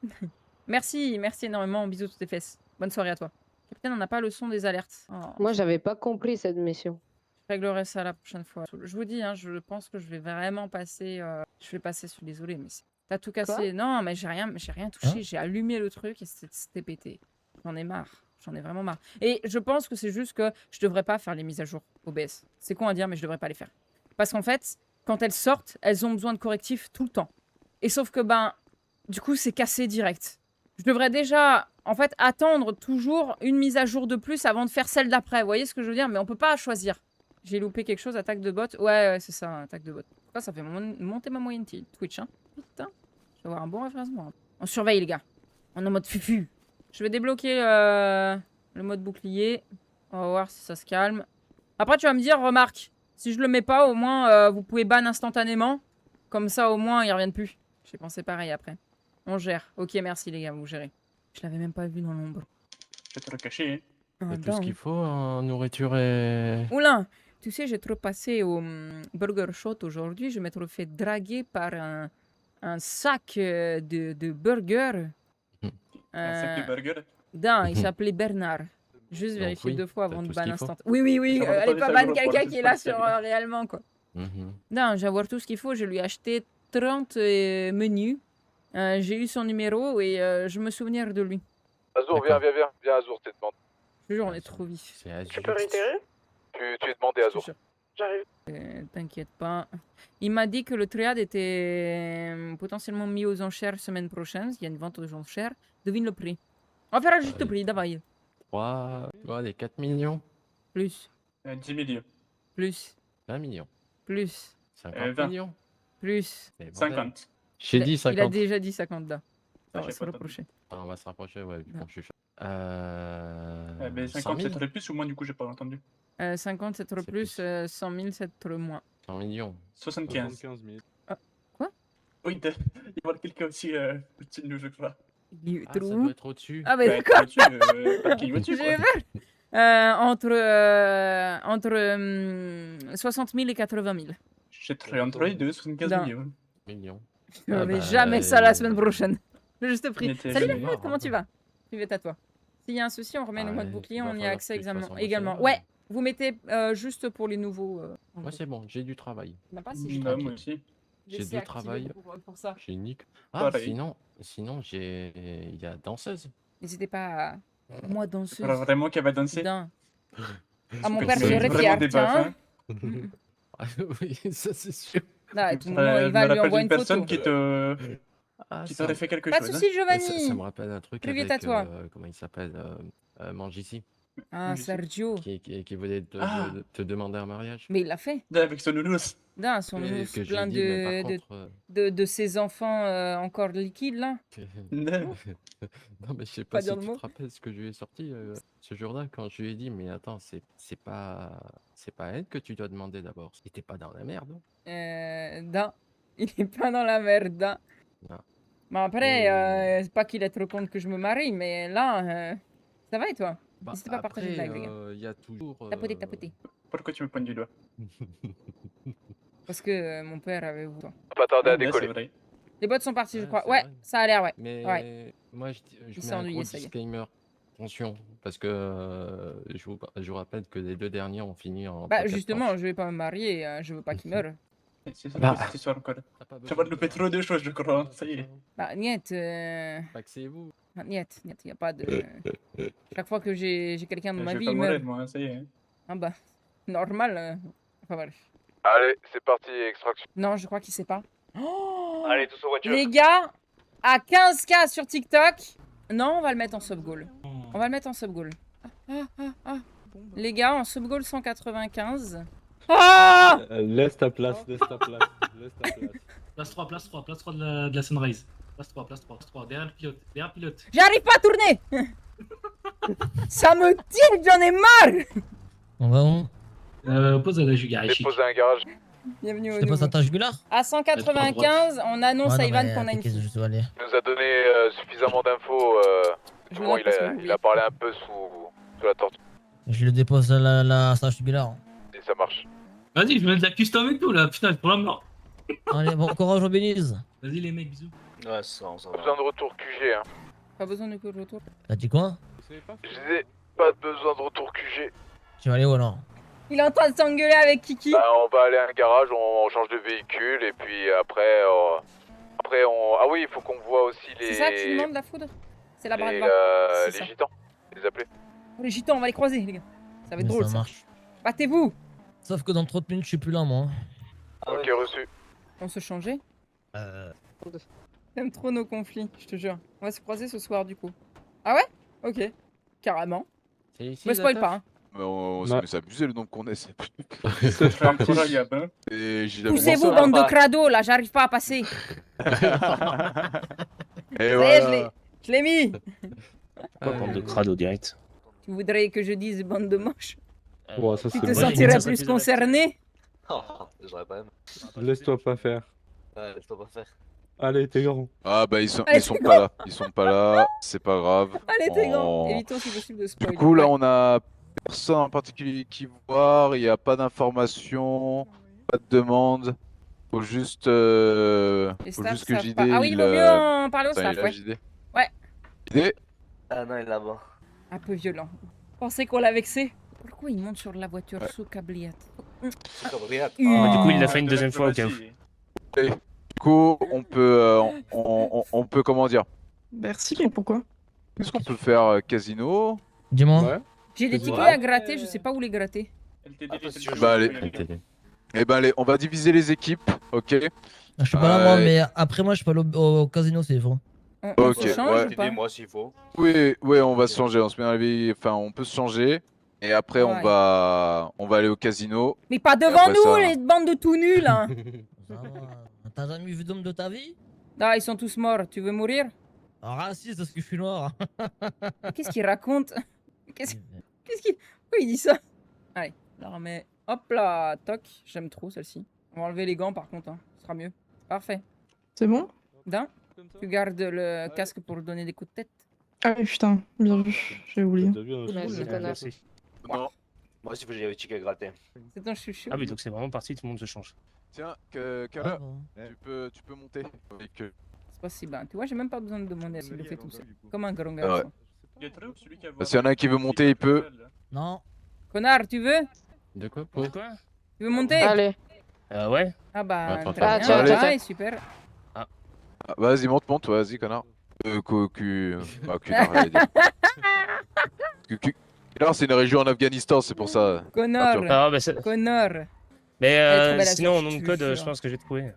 merci énormément. Bisous toutes tes fesses. Bonne soirée à toi. Capitaine, on n'a pas le son des alertes. Oh, Moi, j'avais pas compris cette mission. je réglerai ça la prochaine fois. Je vous dis, hein, je pense que je vais vraiment passer. Je vais passer sur désolé, mais t'as tout cassé. Non, mais j'ai rien touché. Hein J'ai allumé le truc et c'était pété. J'en ai marre. J'en ai vraiment marre. Et je pense que c'est juste que je devrais pas faire les mises à jour OBS. C'est con à dire, mais je devrais pas les faire. Parce qu'en fait, quand elles sortent, elles ont besoin de correctifs tout le temps. Et sauf que, du coup, c'est cassé direct. Je devrais déjà, en fait, attendre toujours une mise à jour de plus avant de faire celle d'après. Vous voyez ce que je veux dire? Mais on peut pas choisir. J'ai loupé quelque chose, attaque de bot. Ouais, c'est ça, attaque de bot. Ça fait monter ma moyenne Twitch, hein. Putain, je vais avoir un bon référencement. On surveille, les gars. On est en mode fufu. Je vais débloquer le mode bouclier. On va voir si ça se calme. Après, tu vas me dire, remarque, si je le mets pas, au moins, vous pouvez ban instantanément. Comme ça, au moins, ils reviennent plus. J'ai pensé pareil après. On gère. Ok, merci, les gars, vous gérez. Je l'avais même pas vu dans l'ombre. Je vais te le cacher. Ah, Tout ce qu'il faut en nourriture et. Oula, tu sais, j'ai trop passé au Burger Shot aujourd'hui. Je me trop fait draguer par un sac de burgers. Un sac de burger. Non, il s'appelait Bernard. Juste vérifier oui, 2 fois t'as avant de tout ce ban qu'il faut. instant. Oui, Ça va allez pas pas laisser ban le quelqu'un report, qui est là c'est sur pas réellement, quoi. Mhm. Non, j'ai avoir tout ce qu'il faut. Je lui ai acheté 30 menus. J'ai eu son numéro et je me souviens de lui. Azur, viens, Azur, t'es demandé. Je te jure, on est trop vif. C'est Azure. Tu peux réitérer? Tu es demandé, Je te Azur. jure. J'arrive. T'inquiète pas. Il m'a dit que le triade était potentiellement mis aux enchères semaine prochaine. Il y a une vente aux enchères. Devine le prix. On va faire un juste prix, d'abord. 3, les 4 millions. Plus, 10 millions. plus, 20 millions. plus, 50 20. millions. plus. Mais bordel. 50. J'ai dit Il a 50. déjà dit 50 là. Ah, On va j'ai se pas rapprocher. Ah, on va se rapprocher, ouais, vu Non. qu'on chuchote. Mais 100 50, 000. c'est très plus ou moins, du coup, j'ai pas entendu. 50 c'est trop C'est plus, plus. 100 000 c'est trop moins. 100 millions. 75. 75 000. Oui, il y a quelqu'un aussi au-dessus de nous, je crois. Il est Ah, ça trop. doit être au-dessus. Ah, mais Ouais, d'accord. au-dessus, pas qu'il est au-dessus, J'ai quoi. peur. Entre 60 000 et 80 000. J'étais entre les deux, 75 Non. millions. Millions. Je ne Ah vais bah, jamais ça la semaine prochaine. Le juste prix. Mais t'es Salut la jamais fête, mort, comment hein. tu vas? Private à toi. S'il y a un souci, on remet le Ah mode ouais, bouclier, il va on y a falloir accès que tu te fasses également. rembourser. Ouais, vous mettez juste pour les nouveaux. Moi, c'est bon, j'ai du travail. Bah, pas si je Non, moi aussi. J'ai laissé deux activer travails. pour ça. J'ai nique. Ah, Pareil. sinon il y a danseuse. N'hésitez pas à. Moi, danseuse. Alors vraiment qu'elle va danser. Putain. À mon Parce père, que je c'est vraiment retire, des tiens. baffes, Ah, oui, ça c'est sûr. Là, tout le Ça monde, il va me lui rappelle envoyer une une personne photo. Ah, qui ça, t'aurait fait quelque Pas de chose. soucis, ça Giovanni. me rappelle un truc Private avec, à toi. comment il s'appelle, Mangici, Ah, Sergio. qui voulait te demander un mariage. Mais il l'a fait. Avec son nounours. Non, son Et nounours que j'ai plein dit, mais par contre, de ses enfants encore liquides, là. Non. non mais je sais Pas pas si dire le tu mot. te rappelles ce que je lui ai sorti ce jour-là quand je lui ai dit mais attends c'est pas à elle que tu dois demander d'abord. Si t'es pas dans la merde. Non, il est pas dans la merde. Hein. Non. Bon, après, c'est pas qu'il est trop content que je me marie, mais là, ça va et toi? Bah, N'hésitez pas à partager le après live, les gars. il y a toujours Tapoter. Pourquoi tu me pointes du doigt? Parce que mon père avait vous. Pas tarder à Ouais, c'est décoller. vrai. Les bots sont partis, je Ouais, crois. c'est Ouais, vrai. ça a l'air, ouais. Mais Ouais. moi je Il mets s'est un ennuyé, gros ça y est. disclaimer. Attention parce que je vous rappelle que les deux derniers ont fini en Bah, plaquage justement, blanche. je vais pas me marier, je veux pas qu'il meure. C'est ça, Bah. cette histoire encore. T'as pas Tu besoin vas louper trop de choses, je crois. Ça y est. Bah, niet. Taxez-vous. Niet, y a pas de. Chaque fois que j'ai quelqu'un dans ma Je vie, vais il pas meurt. mourir, moi, ça y est. Ah bah, normal. Enfin bref. Allez, c'est parti, extraction. Non, je crois qu'il sait pas. Oh Allez, tous aux voitures. les gars, à 15K sur TikTok. Non, on va le mettre en sub-goal. On va le mettre en sub-goal. Les gars, en sub-goal 195. Ah Laisse ta place, laisse ta place, laisse ta place. Place 3 de la Sunrise. Place 3, derrière le pilote. J'arrive pas à tourner. Ça me tire, j'en ai marre. On va où? Pose à la Jugarichi. Déposez un garage. Bienvenue au Je te passe nouveau. un tas jugulaire? À 195, on annonce Ouais, à non, Ivan mais qu'on a une t'inquiète, fille. je dois aller. Il nous a donné suffisamment d'infos. Je Bon, note parce que j'ai il oublié. a parlé un peu sous la tortue. Je le dépose à la stage jugulaire. Et ça marche. Vas-y, je vais mettre la custom et tout là, putain, pour la mort. Allez, bon courage au Belize. Vas-y les mecs, bisous. Ouais, ça Pas va. besoin de retour QG, hein. Pas besoin de retour. T'as dit quoi? Je disais, pas besoin de retour QG. Tu vas aller où alors? Il est en train de s'engueuler avec Kiki. Bah, on va aller à un garage, on change de véhicule et puis après on... Ah oui, il faut qu'on voit aussi les... C'est ça que tu demandes la foudre? C'est la barre les, devant. C'est les ça. gitans, les appeler. Oh, les gitans, on va les croiser, les gars. Ça va être Mais drôle. ça Ça. marche. Battez-vous. Sauf que dans 30 minutes, je suis plus là, moi. Ok, reçu. On se changeait. J'aime trop nos conflits, je te jure. On va se croiser ce soir du coup. Ah ouais? Ok. Carrément. C'est ici. Me spoil pas, hein. Mais c'est abusé le nombre qu'on est. C'est incroyable, hein. Et j'ai jamais Poussez-vous, pensé à- bande de crado, là, j'arrive pas à passer. Et Ça y est, voilà. je l'ai mis. Bande de crado direct. Tu voudrais que je dise bande de moches? Bon, ça Tu c'est te bon. sentirais plus concerné? Oh, j'aurais pas même. Laisse-toi pas faire. Ouais, laisse-toi pas faire. Allez, t'es grand. Ah bah ils sont Allez, pas là. Ils sont pas là, c'est pas grave. Allez, t'es grand. On- Évitons si possible de spoiler. Du coup là Ouais. on a personne en particulier qui voir, il n'y a pas d'information, pas de demande. Faut juste, Les faut staffs juste que savent JD pas. Ah oui, il il, vaut mieux en parler au Attends, il staff, est là, ouais. JD. Ouais. JD Ah non, il est là-bas. Un peu violent. Pensez qu'on l'a vexé? Pourquoi il monte sur la voiture Ouais. sous cabriette? C'est comme regarde. Bah, du coup, il l'a Ah, fait une de deuxième fois au cas où. diplomatie. Et du coup on peut, on peut comment dire? Merci, mais pourquoi? Qu'est-ce qu'on peut faire casino? Dis-moi. Ouais. J'ai des Ouais. tickets à gratter, je sais pas où les gratter. LTD, Attends, si LTD, tu veux, Bah, allez. LTD. Eh ben allez, on va diviser les équipes, ok? Je suis pas là, moi, Ouais. mais après, moi, je peux aller au casino s'il faut. On Ok, se change ouais. ou pas? Moi s'il faut. Oui, ouais, on va se changer, on se met dans les... Enfin, on peut se changer. Et après, Ouais. on va aller au casino. Mais pas devant après nous, ça- les bandes de tout nuls, hein. Ça va. T'as jamais vu d'homme de ta vie? Non, ils sont tous morts. Tu veux mourir? Raciste, parce que je suis noir. Qu'est-ce qu'il raconte? Qu'est-ce qu'il... Pourquoi il dit ça? Allez, là on met... Hop là, toc. J'aime trop celle-ci. On va enlever les gants par contre, hein. Ce sera mieux. Parfait. C'est bon? D'un, tu gardes le casque pour donner des coups de tête. Ah oui, putain, bien vu, j'ai oublié. T'as bien, Merci, cool. connard. Merci. Non. Moi aussi, faut que j'aille au ticket gratter. C'est ton chouchou. Ah oui, donc c'est vraiment parti, tout le monde se change. Tiens, Ah, Kala, bon. tu peux monter. Avec, C'est possible. Hein. Tu vois, j'ai même pas besoin de demander s'il le fait tout seul. Comme un grand ouais. garçon. Il est très haut, celui qui a S'il y en a un qui veut monter, il peut. Non. Connard, tu veux? De quoi pour Quoi? Tu veux monter? Allez. Ouais. Ah bah, Attends, très attends. bien. Ah, tiens, Pareil, super. Ah, vas-y, monte, vas-y, connard. Cunard, j'allais dire. Cunard, c'est une région en Afghanistan, c'est pour ça. Connard. Ah, bah, c'est- Connard. mais Elle est trop belle, sinon, la en nom de je code, suis je sûr. pense que j'ai trouvé.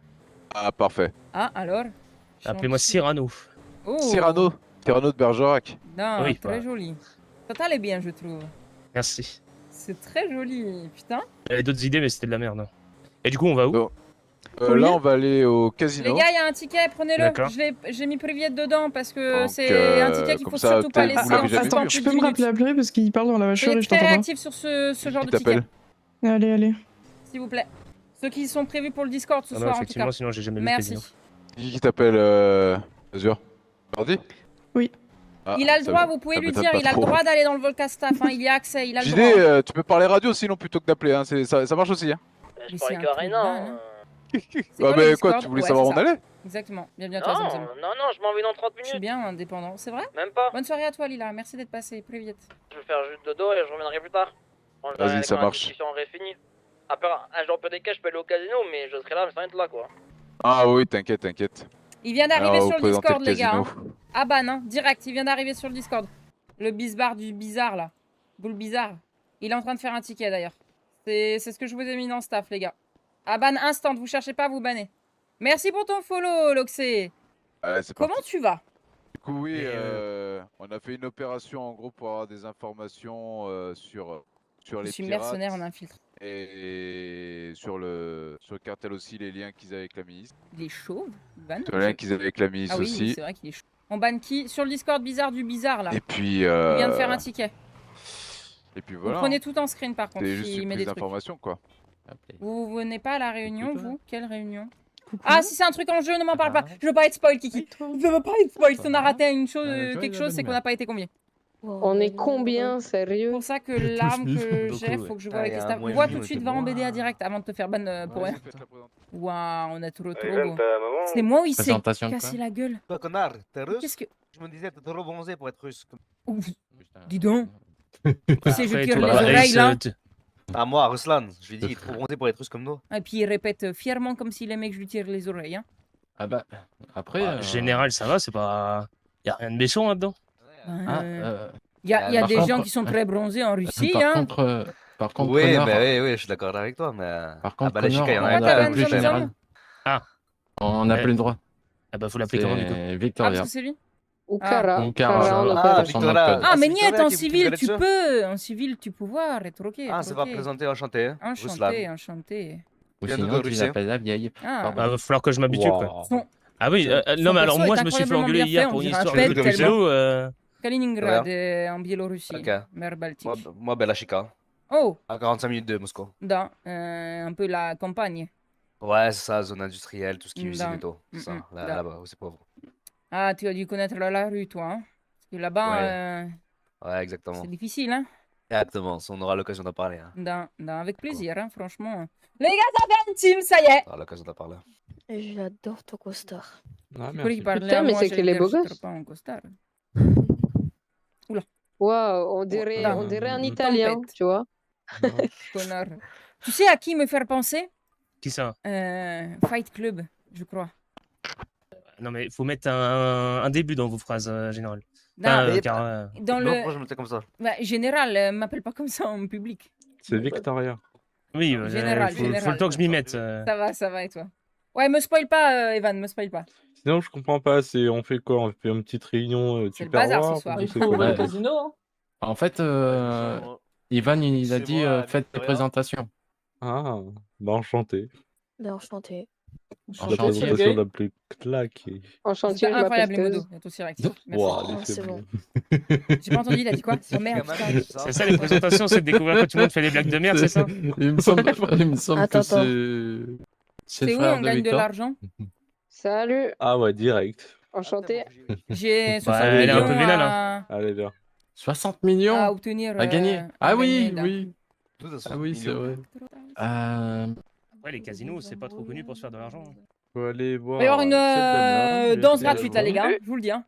Ah, parfait. Ah, alors? Appelez-moi Gentil. Cyrano. Oh. Cyrano de Bergerac. Non, Oui, très bah. joli. Ça t'allait bien, je trouve. Merci. C'est très joli, putain. J'avais d'autres idées, mais c'était de la merde. hein. Et du coup, on va où? Bon. Là, on va aller au casino. Les gars, il y a un ticket, prenez-le. D'accord. J'ai mis Priviette dedans parce que Donc, c'est un ticket qu'il comme faut ça, surtout pas peut-être laisser vous l'avez en jamais suspens vu. plus Tu de peux 10 me minutes. rappeler après parce qu'il parle dans la voiture Soyez et je très t'entends pas. réactifs sur ce genre Qui de ticket, t'appelle? Allez, allez. s'il vous plaît. Ceux qui sont prévus pour le Discord ce Ah non, soir, en tout effectivement, cas. sinon j'ai jamais vu le Merci. casino. Qui t'appelle, Azur? Mardi? Oui. Ah, Il a le ça droit, va. vous pouvez Ça lui m'étonne dire, pas il a le trop. droit d'aller dans le Volcastaff, hein, il y a accès, il a le JD, droit. tu peux parler radio sinon plutôt que d'appeler, hein. Ça marche aussi. Hein. Je Mais parlais c'est que un truc Arena. dingue, hein. hein. Bah, C'est quoi le mais Discord? quoi, tu voulais Ouais, savoir où c'est on ça. allait? Exactement. Bienvenue à toi, Non, Zamzam. non, je m'en vais dans 30 Je suis minutes. bien indépendant, c'est vrai? Même pas. Bonne soirée à toi, Lila. Merci d'être passé. Priviette. Je vais faire juste dodo et je reviendrai plus tard. Quand Vas-y, ça quand la marche. discussion aurait fini. Après, un jour un peu des cash, je peux aller au casino, mais je serai là, mais sans être là, quoi. Ah oui, t'inquiète, t'inquiète. Il vient d'arriver Alors, sur vous le présentez Discord, le les gars. casino. Hein. Ah bah non, direct, il vient d'arriver sur le Discord. Le bisbar du bizarre, là. Boule bizarre. Il est en train de faire un ticket, d'ailleurs. C'est ce que je vous ai mis dans le staff, les gars. Ah ban instant, vous cherchez pas, vous bannez. Merci pour ton follow, Loxé. Ouais, c'est Comment parti. tu vas? Du coup, oui, on a fait une opération en gros pour avoir des informations sur Je les suis pirates. mercenaire en infiltre. Et sur le cartel aussi, les liens qu'ils avaient avec la milice. Il est chauve, ban. Sur les liens qu'ils avaient avec la milice Ah oui, aussi. c'est vrai qu'il est chauve. On banne qui? Sur le Discord bizarre du bizarre, là. Et puis. Il vient de faire un ticket. Et puis Vous voilà. prenez tout en screen, par contre, C'est juste s'il une met prise des trucs. d'information, quoi. Vous venez pas à la réunion, vous? Quelle réunion? Ah, si c'est un truc en jeu, ne m'en parle pas. Je veux pas être spoil, Kiki. Je veux pas être spoil. Si on a raté une chose, quelque chose, c'est qu'on n'a pas été conviés. On est combien, sérieux? C'est pour ça que l'arme que j'ai, faut que je vois avec les staffs. Vois tout de suite, va en BDA direct avant de te faire ban pour rien. Waouh, on a trop Evan, beau. ta maman. C'est moi où il s'est Présentation, cassé quoi. la gueule. Toi, connard, t'es russe? Qu'est-ce que. Je me disais, t'es trop bronzé pour être russe. Ouf, dis donc. Tu sais, je Après, tire tout les le reste, oreilles là. Ah, moi, Ruslan, je lui ai dit, il est trop bronzé pour être russe comme nous. Et puis il répète fièrement comme s'il aimait que je lui tire les oreilles. Hein. Ah bah, après. En général, ça va, c'est pas. Y a rien de méchant là-dedans. Il y a par des contre- gens qui sont très bronzés en Russie. Par Hein. contre, Oui, Connor, oui, je suis d'accord avec toi, mais. par contre, bah, la Connor, chica, il y en on a Ouais, n'a t'as pas ban plus Zom général. Zom. Ah, On n'a Ouais. plus le droit. ah bah faut l'appeler comment du coup? C'est Ah, Victoria. parce que c'est lui? Ou Ah. Cara. Ou Cara. Cara en Ah, opération. son Victoria. code. Ah, Ah, mais c'est niet, Victoria en qui civil, connaît tu ça. peux. En civil, tu pouvoir être ok. Ah, ça va présenter, enchanté. Hein. Ruslan. Enchanté, enchanté. Ou Viens de sinon, tu Russie. l'appelles la vieille. Ah. Pardon. Ah, va falloir que je m'habitue quoi. Son, Ah oui, non mais alors perso moi est je me suis fait incroyablement engueuler bien hier fait, pour on une dirait un histoire pet de tellement. vélo. Kaliningrad, en Biélorussie. Ok. Mer Baltique. Moi, Belachika. Oh, À 45 minutes de Moscou. dans un peu la campagne. Ouais, c'est ça, zone industrielle, tout ce qui est usine Non. et tout. C'est ça, Mm-mm. là-bas, où c'est pauvre. Ah, tu as dû connaître la rue, toi. Hein? Parce que là-bas, Ouais, exactement. c'est difficile. Hein? Exactement, on aura l'occasion d'en parler. Hein. Avec plaisir, hein, franchement. Les gars, ça fait un team, ça y est. On aura l'occasion d'en parler. J'adore ton costard. Ah, Pourquoi il merci. parlait Putain, à mais moi, c'est j'allais qu'il est dire, beau je te gosse. pas en costard. Waouh, on dirait un Italien, Tempête. tu vois. Connard. Tu sais à qui me faire penser? Qui ça? Fight Club, je crois. Non mais faut mettre un début dans vos phrases générales. Non, Enfin, mais- car, dans Non, le moi je me mettais comme ça. bah, général, m'appelle pas comme ça en public. C'est Victoria. oui, Général, faut le général. temps que je m'y mette. Ça va et toi? Ouais, me spoil pas, Evan, me spoil pas. Sinon, je comprends pas. On fait quoi? On fait une petite réunion C'est le Tupperware, bazar ce soir. on Il fait faut quoi? ouvrir le casino. En fait, Ivan, il a C'est dit moi, faites des Victoria. présentations. Ah, bah enchanté. Ben, enchanté. La Enchanté. présentation la plus claquée. Enchanté, C'était je m'appelle incroyable, les modos. Teuse. Il y a tout réactif. Merci. Wow, allez, Ah, c'est c'est bon. J'ai pas entendu, il a dit quoi? Oh merde, Gamin, putain. C'est ça les présentations, c'est de découvrir que tout le monde fait des blagues de merde, c'est ça? Il me semble, Attends, que c'est C'est le où frère on de gagne de Victor. l'argent? Salut, Ah ouais, direct. enchanté. J'ai 60 elle est un peu millions vénale, Allez, viens. 60 millions à obtenir. à gagner. Ah oui, gagner, oui. Tout à Ah oui, c'est vrai. Ouais, les casinos, c'est pas trop connu pour se faire de l'argent. Faut aller Il voir. va y avoir une cette dame-là, danse je gratuite là, vais les voir. gars, je vous le dis. Hein.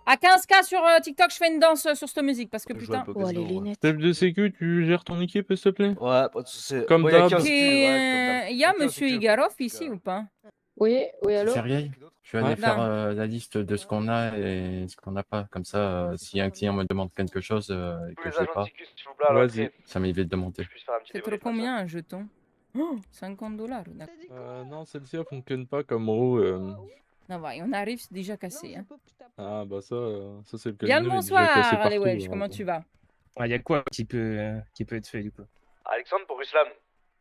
À 15K sur TikTok, je fais une danse sur cette musique parce que Je joue un putain. peu au Oh, les casino, ouais. lunettes. Chef de sécu, tu gères ton équipe, s'il te plaît? Ouais, pas de soucis. Comme Ouais, y a d'hab. 15 Ok, culs, ouais, comme d'hab. il y a 15 monsieur culs. Igarov ici ou pas? Oui, allô? Férié, je vais aller Ouais. faire Non. la liste de ce qu'on a et ce qu'on n'a pas. Comme ça, si un client me demande quelque chose et Tous que les je l'ai agents pas, de sécu, s'il vous plaît, à l'entrée. Vas-y. ça m'évite de monter. Je puisse faire un petit C'est trop débrief, comme ça. combien un jeton? Oh, 50 $. Non, celle-ci, elle fonctionne pas comme roue. Non, ouais, on arrive, c'est déjà cassé. Hein. Ah, bah ça c'est le Bien le casino, il est déjà cassé bonsoir, allez, partout, wesh, hein. comment tu vas? Il y a quoi qui peut être fait du coup? Alexandre pour Ruslan.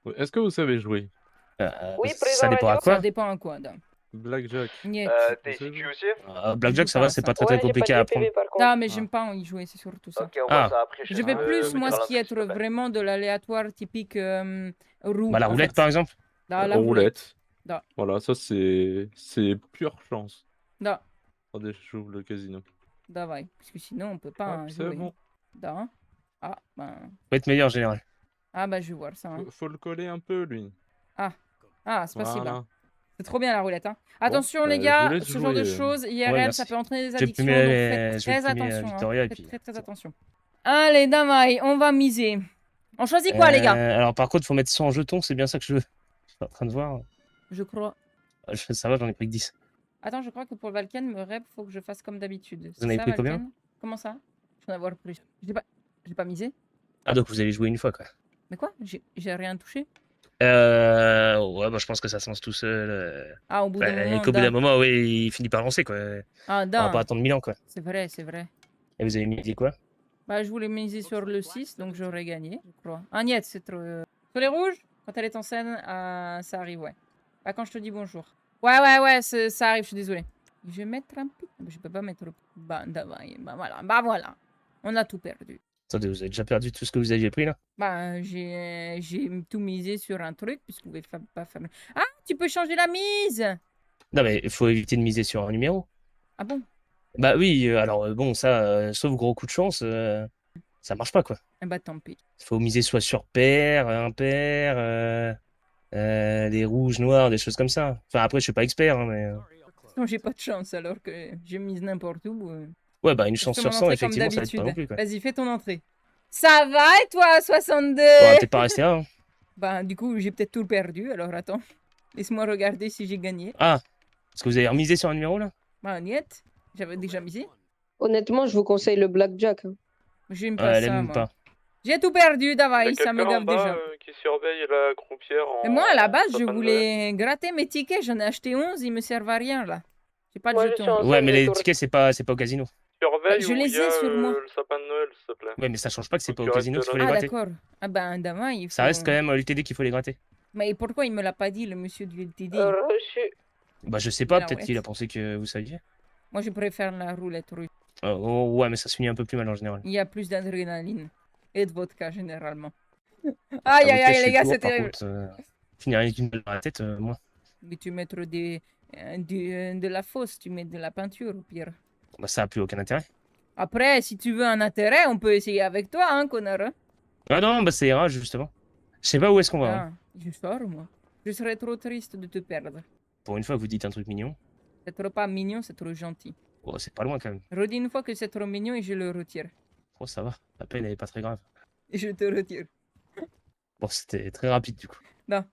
Ouais, est-ce que vous savez jouer? Ça dépend à Ça quoi? dépend à quoi, Dan. Blackjack. Niet. T'es sécu aussi? Blackjack, ça va, c'est pas très Ouais, très y a pas compliqué de à DPV, apprendre. par contre. Non, mais j'aime pas y jouer, c'est surtout ça. Ok, on voit Ah. ça après. Je vais plus, moi, ce qui est être vraiment de l'aléatoire typique roue. Bah la en roulette fait. par exemple. Dans la Roulette. Da. Voilà, ça c'est pure chance. Da, Attendez, j'ouvre le casino. da, ouais. Parce que sinon, on peut pas Hop, jouer. c'est bon. Da. Ah, ben. Faut être meilleur en général. Ah, bah, je vais voir ça. Hein. Faut le coller un peu, lui. Ah, c'est possible. Voilà. Hein. C'est trop bien la roulette. Hein. Attention, bah, les je gars, vous laisse ce genre de jouer, choses, IRL, Ouais, ça merci. peut entraîner des Je vais addictions. primer Donc les- faites je vais très primer, attention. Victoria, Hein. et Faites puis- très, très attention. Allez, Damaï, on va miser. On choisit quoi, les gars? Alors par contre, faut mettre 100 jetons, c'est bien ça que je veux. suis en train de voir. Je crois. Ça va, j'en ai pris que 10. Attends, je crois que pour le Valken, me rep, faut que je fasse comme d'habitude. Vous en avez pris combien? Comment ça? Je vais en avoir plus. J'ai pas misé. Ah, donc vous allez jouer une fois, quoi. Mais quoi? J'ai rien touché. Ouais, bah, je pense que ça se lance tout seul. Ah, au bout d'un moment. Qu'au bout d'un moment, oui, il finit par lancer, quoi. Ah, On va pas attendre 1000 ans, quoi. C'est vrai, c'est vrai. Et vous avez misé quoi? Bah, je voulais miser sur le 6, donc j'aurais gagné, je crois. Ah, niet, c'est trop. Sur les rouges, quand elle est en scène, ça arrive, ouais. Bah, quand je te dis bonjour. Ouais, ça arrive, je suis désolée. Je vais mettre un peu. Je peux pas mettre. Bah voilà. On a tout perdu. Attendez, vous avez déjà perdu tout ce que vous aviez pris, là? Bah, j'ai tout misé sur un truc, puisque vous pouvez pas faire. Ah, tu peux changer la mise! Non, mais il faut éviter de miser sur un numéro. Ah bon? Bah oui, alors bon, ça, sauf gros coup de chance, ça marche pas, quoi. Eh bah, tant pis. Il faut miser soit sur pair, impair, des rouges, noirs, des choses comme ça. Enfin, après, je suis pas expert, hein, mais... Non, j'ai pas de chance, alors que je mise n'importe où. Ouais, bah une Je chance fais sur mon 100, entrée comme effectivement, ça aide pas non d'habitude. plus, quoi. Vas-y, fais ton entrée. Ça va et toi, 62? On va peut-être pas rester là, hein. Bah, du coup, j'ai peut-être tout perdu, alors attends. Laisse-moi regarder si j'ai gagné. Ah, est-ce que vous avez remisé sur un numéro, là? Bah, niet. J'avais déjà misé. Honnêtement, je vous conseille le blackjack. Hein. J'aime pas elle ça, aime moi. pas. J'ai tout perdu, Davaï, ça me quelqu'un en gave bas, déjà. qui surveille la croupière en... Et moi, à la base, je sapin de Noël. voulais gratter mes tickets. J'en ai acheté 11, ils me servent à rien, là. J'ai pas de Moi, je suis jetons. en Ouais, salle mais de les tour- tickets, c'est pas au casino. Surveille Je où les il y a ai sur moi. le sapin de Noël, s'il te plaît. Ouais, mais ça change pas que c'est Faut pas que au tu casino restes qu'il faut là. les Ah, gratter. d'accord. Ah ben, demain, il faut... Ça reste quand même au LTD qu'il faut les gratter. Mais pourquoi il me l'a pas dit, le monsieur du LTD? Reçu. Bah, je sais pas, La peut-être qu'il a ouette. pensé que vous saviez. Moi, je préfère la roulette russe. Oh, ouais, mais ça se finit un peu plus mal en général. Il y a plus d'adrénaline. Et de vodka, généralement. Ah, Aïe, aïe, vodka, je aïe, suis les gars, pour, c'est par terrible. contre, finir avec une balle dans la tête, moi. Mais tu mets de la fausse, tu mets de la peinture, au pire. Bah, ça a plus aucun intérêt. Après, si tu veux un intérêt, on peut essayer avec toi, hein, connard. Hein. Ah non, bah, ça ira, justement. Je sais pas où est-ce qu'on va. Hein. Ah, je sors, moi. Je serais trop triste de te perdre. Pour une fois, vous dites un truc mignon. C'est trop pas mignon, c'est trop gentil. Oh, c'est pas loin quand même. Redis une fois que c'est trop mignon et je le retire. Oh, ça va. La peine, elle est pas très grave. Et je te retire. Bon, c'était très rapide du coup. Non,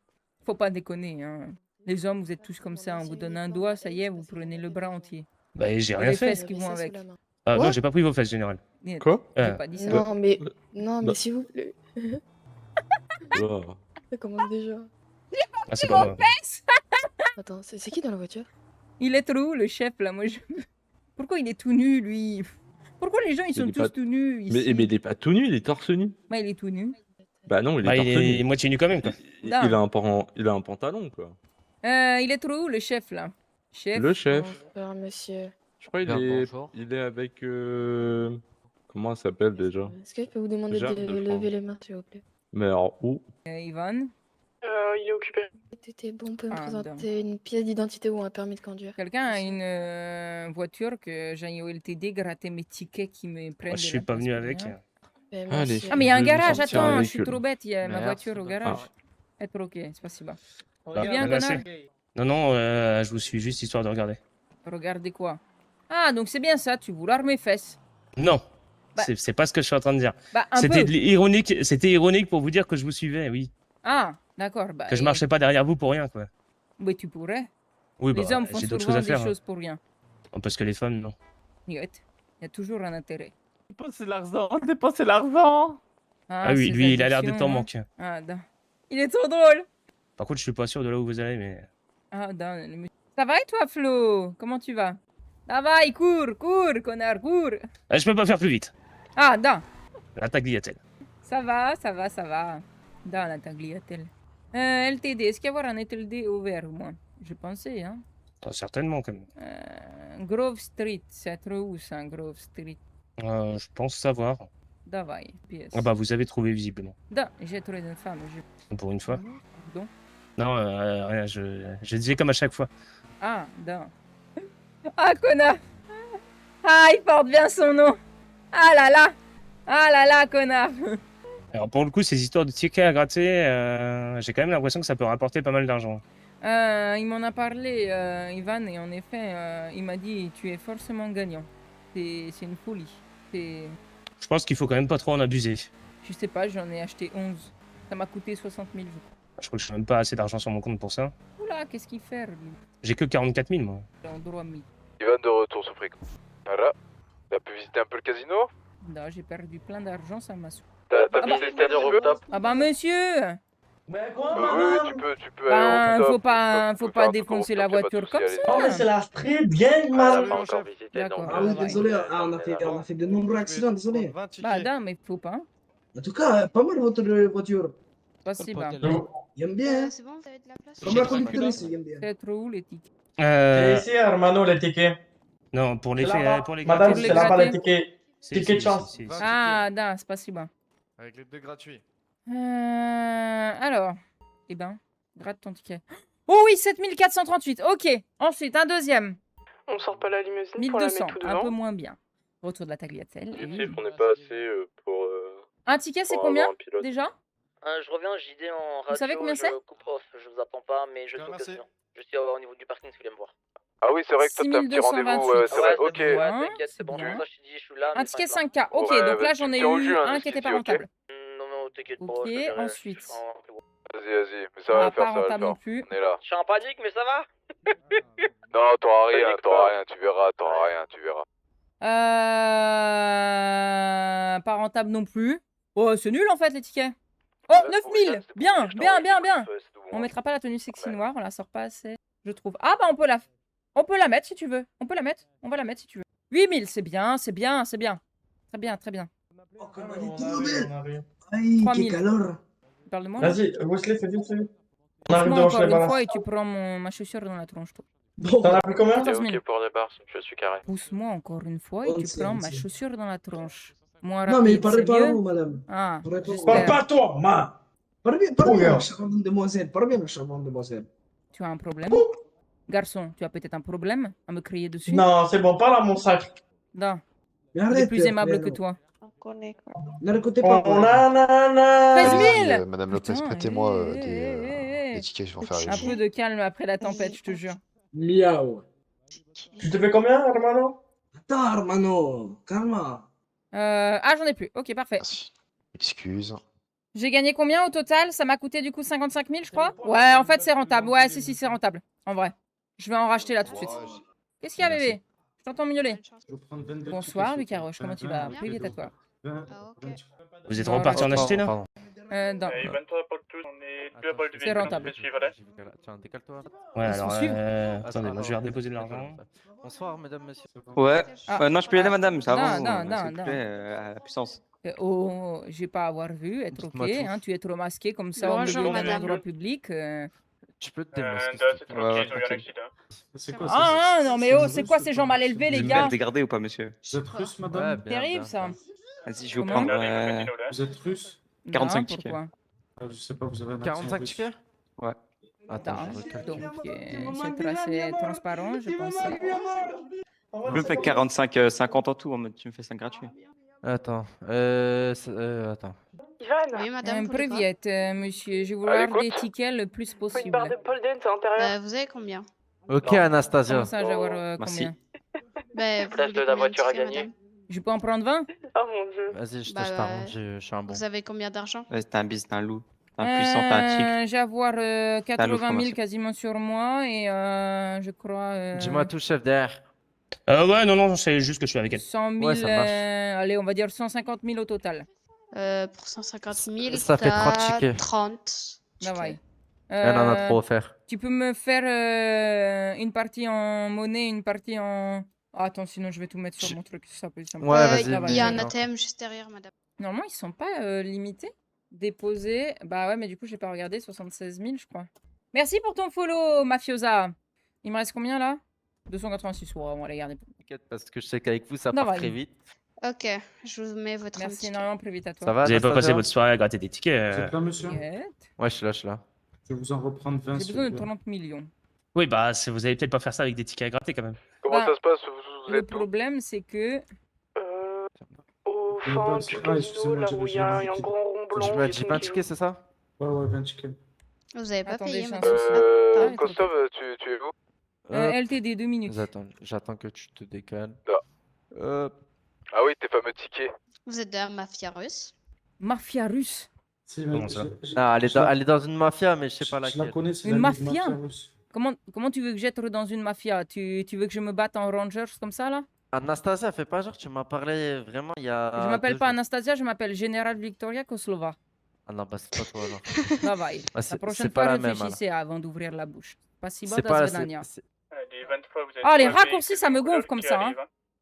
faut pas déconner, hein. Les hommes, vous êtes tous comme ça. On vous donne un doigt, ça y est, vous prenez le bras entier. Bah, j'ai Et rien les fait. fesses qui vont avec. Ah Quoi non, j'ai pas pris vos fesses, général. Niet, Quoi J'ai pas dit ça. Non, mais non, mais Bah. s'il vous plaît. Oh. Ça commence déjà. Ah, c'est pas moi. Attends, c'est qui dans la voiture? Il est trop, le chef, là. Moi, je... Pourquoi il est tout nu, lui? Pourquoi les gens, ils sont il est tous pas- tout nus ici? Mais il est pas tout nu, il est torse nu. Bah, il est tout nu. Bah non, il est Bah, torse il nu. est moitié nu quand même, quoi. Il a un pantalon, quoi. Il est trop, le chef, là. Chef. Le chef. Bonsoir, monsieur. Je crois il est avec... Comment ça s'appelle déjà? Est-ce que je peux vous demander Jacques de de lever France. les mains, s'il vous plaît? Mais alors où? Ivan. Il est occupé. C'était bon, vous pouvez me Ah, présenter une pièce d'identité ou un permis de conduire? Quelqu'un a une voiture que j'aille au LTD gratter mes tickets qui me prennent Moi, de je la suis pas place venu pour avec. rien. Ben, Allez. merci. Ah, mais il y a un Je vais garage, sortir un attends, je suis véhicule. trop bête, il y a ma Merci, voiture au docteur. garage. Être ok, c'est pas si bas. Bah, Viens, bah, connard. Non, non, je vous suis juste histoire de regarder. Regardez quoi? Ah, donc c'est bien ça, tu vouloir mes fesses. Non, Bah- c'est pas ce que je suis en train de dire. Bah, un C'était peu. ironique pour vous dire que je vous suivais, oui. Ah, d'accord. Bah, Que je marchais pas derrière vous pour rien, quoi. Mais tu pourrais. Oui, bah, Les hommes font j'ai d'autres souvent choses à des faire. choses pour rien. Hein. Parce que les femmes, non. Niet. Il y a toujours un intérêt. Dépensez l'argent. Ah oui, ces lui, il a l'air d'être addictions, en hein. manque. Ah, non. Il est trop drôle. Par contre, je suis pas sûr de là où vous allez, mais... Ah, non, ça va et toi, Flo? Comment tu vas? Ça va, il court, connard, cours. Ah, je peux pas faire plus vite. Ah, non. La tagliatelle. Ça va. Dans la tagliatelle. LTD, est-ce qu'il y avoir un LTD ouvert au moins? Je pensais, hein. Ah, certainement, quand même. Grove Street, c'est trop où ça, Grove Street? Je pense savoir. Давай, PS. Ah bah, vous avez trouvé visiblement. Да, j'ai trouvé une femme. Pour une fois. Pardon? Non, rien, je disais comme à chaque fois. Ah, да. Ah, connard. Ah, il porte bien son nom. Ah là là, connard. Alors pour le coup, ces histoires de tickets à gratter, j'ai quand même l'impression que ça peut rapporter pas mal d'argent. Il m'en a parlé, Ivan, et en effet, il m'a dit tu es forcément gagnant. C'est une folie. Je pense qu'il faut quand même pas trop en abuser. Je sais pas, j'en ai acheté 11. Ça m'a coûté 60 000 jours. Je crois que je n'ai même pas assez d'argent sur mon compte pour ça. Oula, qu'est-ce qu'il fait, lui? J'ai que 44 000, moi. En droit mis. Ivan de retour sous fric. Voilà. T'as pu visiter un peu le casino? Non, j'ai perdu plein d'argent, ça m'a saoulé. T'as visité le casino? Ah bah monsieur! Oui, tu peux Ben, aller au faut top, pas, tu faut peux pas faire un peu défoncer comme la ça, y a pas de voiture souci, comme allez-y. ça. Oh, mais c'est la street, bien, On man. pas encore visité, D'accord. donc. Ah oui, ouais. désolé, on a fait de nombreux accidents, désolé. Bah non, mais faut pas. En tout cas, pas mal votre voiture. Pas si bas. J'aime bien. C'est bon, vous avez de la place? Comme la conductrice, j'aime bien. C'est trop où les tickets? C'est ici, Armano, les tickets. Non, pour les C'est faits, là-bas. pour les Madame, gratter, c'est là-bas, c'est- les tickets. c'est- Ticket de c'est- chance. c'est- Ah, non, c'est pas si bas. Avec les 2 gratuits. Alors, eh ben, gratte ton ticket. Oh oui, 7438, ok. Ensuite, un deuxième. On sort pas la limousine pour la 1200, mettre tout un devant. peu moins bien. Retour de la tagliatelle. On n'est pas assez pour. Un ticket, c'est pour combien avoir un pilote. déjà? Je reviens, JD en radio. Vous savez combien c'est? Je coupe off, je vous attends pas, mais je suis Merci. occasion. Je suis au niveau du parking si vous voulez me voir. Ah oui, c'est vrai que toi t'as un petit rendez-vous, c'est vrai, ok. Ouais, t'inquiète, c'est bon, bien. pour ça je te dis, je suis là. Un mais ticket enfin, 5K, ok, Ouais, donc là bah, j'en tu ai me tiens au eu jus, hein, un si qui était tu pas dis, ok. rentable. Non, t'inquiète pas. Ok, je te dirai, ensuite. je suis en- Vas-y, mais ça va Ah, le faire, pas ça va le rentable non faire. plus. On est là. Je suis en panique, mais ça va. Non, t'auras rien, Panique pas. tu verras, t'auras rien, tu verras. Pas rentable non plus. Oh, c'est nul en fait les tickets. Oh, 9000. Bien, bien, bien, bien. On mettra pas la tenue sexy noire, on la sort pas assez, je trouve. Ah bah on peut la mettre si tu veux. On peut la mettre. On va la mettre si tu veux. 8000, c'est bien, c'est bien, c'est bien. Très bien, très bien. Oh, comme elle est trop belle. Aïe, 3000. quel calor. Tu parles de moi là? Vas-y, Wesley, fais vite, fais vite. On arrive Pousse-moi devant encore chez les une balances. fois et tu prends ma chaussure dans la tronche, toi. T'en as pris combien? 14 000. pour les bars, je suis carré. Pousse-moi encore une fois et tu 11, prends ma 11. chaussure dans la tronche. Moins Non, mais rapide, parlez c'est pas à mieux. vous, madame. Ah, Parle j'espère. pas à toi, ma. Parle bien, charmante demoiselle. Parle bien, charmante demoiselle. Tu as un problème? Garçon, tu as peut-être un problème à me crier dessus? Non, c'est bon, parle à mon sac. Non. Mais Il est arrête, plus aimable que frérot. toi. Ne l'écoutez pas. Oh, nanana. 13 000. Madame Lopez, Putain, prêtez-moi eh. des tickets, je vais en faire Un peu de calme après la tempête, je te jure. Miaou. Tu te fais combien, Armano? Attends, Armano, calme. Ah, j'en ai plus. Ok, parfait. Excuse. J'ai gagné combien au total? Ça m'a coûté du coup 55 000, je crois? Ouais, en fait, c'est rentable. Ouais, si, c'est rentable. En vrai. Je vais en racheter là tout de suite. Qu'est-ce qu'il y a, bébé? Je t'entends miauler. Bonsoir, Lucas Roche. Comment tu vas? Plus vite à toi. Vous êtes reparti en acheter là? Non. C'est rentable. Ouais, alors, faut suivre. attendez, moi je vais redéposer de l'argent. Bonsoir, mesdames, messieurs. Ouais. Ah. Non, je peux y aller, madame. Ça Non, va. non, s'il vous non. plaît, à la puissance. Oh, j'ai pas à avoir vu, être ok. Dites-moi tout. Hein, tu es trop masqué comme ça au Bonjour, milieu d'un madame. endroit public. Tu peux te démasquer. Ouais, tranquille. C'est quoi Ah, non, mais oh, c'est quoi ces gens mal élevés, Vous les êtes gars? bien dégardé ou pas, monsieur? Vous êtes russe, madame? Terrible, ça. Vas-y, je vais vous Comment? prendre Vous êtes russe? 45 Non, tickets. pourquoi? Je sais pas, vous avez un accent 45 russe. tickets? Ouais. Attends, je Donc, recalcule. c'est assez transparent, je pense. Je me fais 45, 50 en tout, en mode tu me fais 5 gratuits. Attends, attends. Oui, madame. Priviet, monsieur. Je vais vouloir des tickets le plus possible. pole dance à l'intérieur. Vous avez combien? Ok, Anastasia. Comment ça, je vais avoir Merci. combien? Bah, vous Place voulez de la combien voiture à tickets, gagner. madame? Je peux en prendre 20? Oh mon dieu. Vas-y, je Bah, t'arrange, je suis un bon. Vous avez combien d'argent? Ouais, t'es un bis, t'es un loup. T'es un puissant, t'es un tigre. Je vais avoir 80 000 commercial. quasiment sur moi et je crois. Dis-moi tout, chef d'air. Ouais, non, c'est juste que je suis avec elle. 100 000. Ouais, ça marche. Allez, on va dire 150 000 au total. Pour 150 000, Ça fait 30 t'as tickets. 30. Ah ouais. Elle en a trop offert. Tu peux me faire une partie en monnaie, une partie en. Ah, attends, sinon je vais tout mettre sur mon truc. Ça peut être simple. Ouais, vas-y. Il y a un d'accord. ATM juste derrière, madame. Normalement, ils sont pas limités. Déposés. Bah ouais, mais du coup, j'ai pas regardé. 76 000, je crois. Merci pour ton follow, Mafiosa. Il me reste combien là? 286. Ouais, on va les garder. T'inquiète, parce que je sais qu'avec vous, ça Non, part vas-y. très vite. Ok, je vous mets votre Merci ticket. énormément, plus vite à toi. Ça va, Vous avez pas Anastasia passé votre soirée à gratter des tickets Vous êtes là, monsieur? T'inquiète. Ouais, je suis là. Je vais vous en reprendre 20. J'ai s'il besoin vous de plaît. 30 millions. Oui, bah, vous allez peut-être pas faire ça avec des tickets à gratter quand même. Comment Bah, ça se passe? Vous Le êtes où? problème, c'est que. Au Une fond bonne- du Ah, casino, excusez-moi, là j'ai où il y a j'ai un grand rond blanc. Je me qui dis est 20 tranquille. tickets, c'est ça? Ouais, 20 tickets. Vous avez pas Attendez, payé, je suis un madame? souci. Ah, Kostov, tu es où? LTD, 2 minutes. J'attends que tu te décales. Ah oui, tes fameux tickets. Vous êtes de la mafia russe? Mafia russe. Comment ça? Ah, elle est dans une mafia, mais je sais pas laquelle. Je la connais, c'est Une la mafia? russe. Comment tu veux que j'être dans une mafia? Tu veux que je me batte en Rangers comme ça, là? Anastasia, fais pas genre, tu m'as parlé vraiment il y a. Je m'appelle 2 pas jours. Anastasia, je m'appelle Général Victoria Koslova. Ah non, bah c'est pas toi alors. Bah va, Bah, la c'est prochaine pas fois, la même réfléchissez avant d'ouvrir la bouche. Спасибо, C'est до pas. свидания. Ah, les raccourcis, ça me gonfle comme ça. Hein.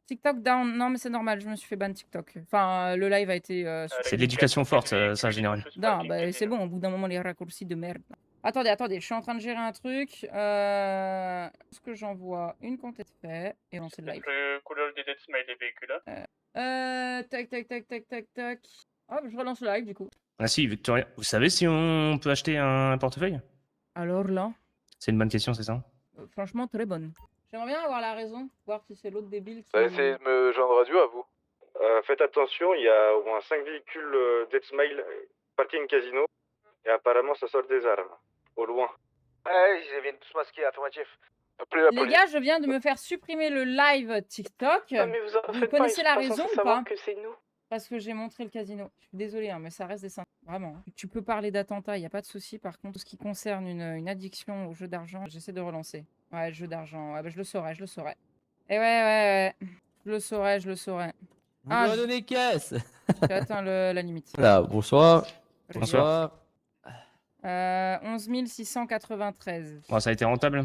TikTok down. Non, mais c'est normal, je me suis fait ban TikTok. Enfin, le live a été. C'est de l'éducation forte, ça, en général. Non, bah c'est bon, au bout d'un moment, les raccourcis de merde. Attendez, je suis en train de gérer un truc. Est-ce que j'envoie une compte est fait et on sait le live. Tac. Hop, je relance le live du coup. Ah si, Victoria, vous savez si on peut acheter un portefeuille? Alors là, C'est une bonne question, c'est ça? franchement, très bonne. J'aimerais bien avoir la raison, voir si c'est l'autre débile qui. Bah, essayez de me joindre radio à vous. Faites attention, il y a au moins 5 véhicules Dead Smile parking casino. Et apparemment, ça sort des armes. Au loin. Ouais, ils viennent tous masqués, affirmatif. Appelez la Les police. gars, je viens de me faire supprimer le live TikTok. Non, mais vous en Vous faites pas, connaissez ils la sont pas raison censés ou savoir pas? que c'est nous. Parce que j'ai montré le casino. Je suis désolée, hein, mais ça reste des simples. Vraiment. Hein. Tu peux parler d'attentat, il n'y a pas de souci. Par contre, ce qui concerne une addiction au jeu d'argent, j'essaie de relancer. Ouais, le jeu d'argent. Ouais, bah, je le saurais. Et ouais. Je le saurais. Vous Ah, m'avez donné caisse. j'ai atteint la limite. Là, bonsoir. Bonsoir. 11 693. Bon, ça a été rentable.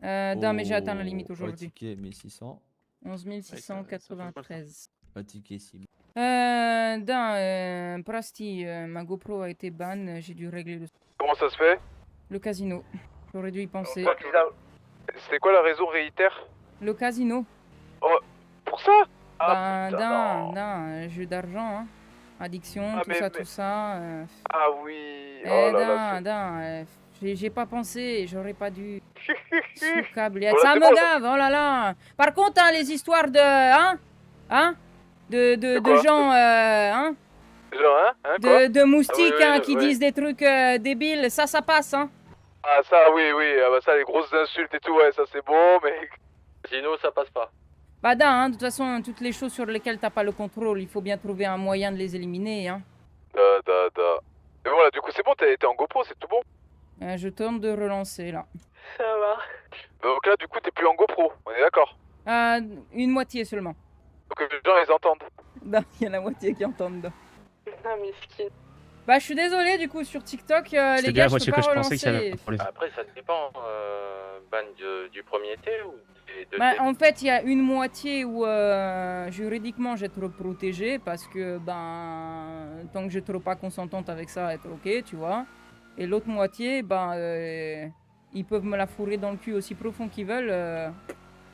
Non, mais j'ai atteint la limite aujourd'hui. Ticket 1600. 11 693. Un ticket 6000. Prasti, ma GoPro a été ban, j'ai dû régler Comment ça se fait? le casino. J'aurais dû y penser. C'était quoi la raison réitère? Le casino. Oh, pour ça? Ben, putain, non. d'un jeu d'argent, hein. Addiction, Ah, mais- tout ça. Ah oui. Oh là là. J'ai pas pensé, j'aurais pas dû. Sous câble. Voilà, Ça c'est me bon, gave, oh là là. Par contre, hein, les histoires de. Hein? De quoi? gens. Hein? Genre, hein? Quoi? De moustiques Ah oui, hein, qui oui. disent des trucs débiles, ça passe, hein. Ah ça oui, ah bah ça les grosses insultes et tout, ouais ça c'est bon, mais... Sinon, ça passe pas. Bah hein, de toute façon, toutes les choses sur lesquelles t'as pas le contrôle, il faut bien trouver un moyen de les éliminer, hein. Et voilà, du coup c'est bon, t'es en GoPro, c'est tout bon. Je tente de relancer, là. Ça va. Donc là du coup t'es plus en GoPro, on est d'accord. Une moitié seulement. Donc les gens ils entendent. Non, il y a la moitié qui entendent. Non, miskin. Bah je suis désolé du coup sur TikTok, les C'était bien gars, la je moitié peux que pas je pensais qu'il y avait relancer. pas de problème. Après, ça dépend. Ban du premier thé ou des deux Bah, thés? en fait, il y a une moitié où juridiquement j'ai trop protégé parce que tant que je suis pas consentante avec ça, être ok, tu vois. Et l'autre moitié, ils peuvent me la fourrer dans le cul aussi profond qu'ils veulent,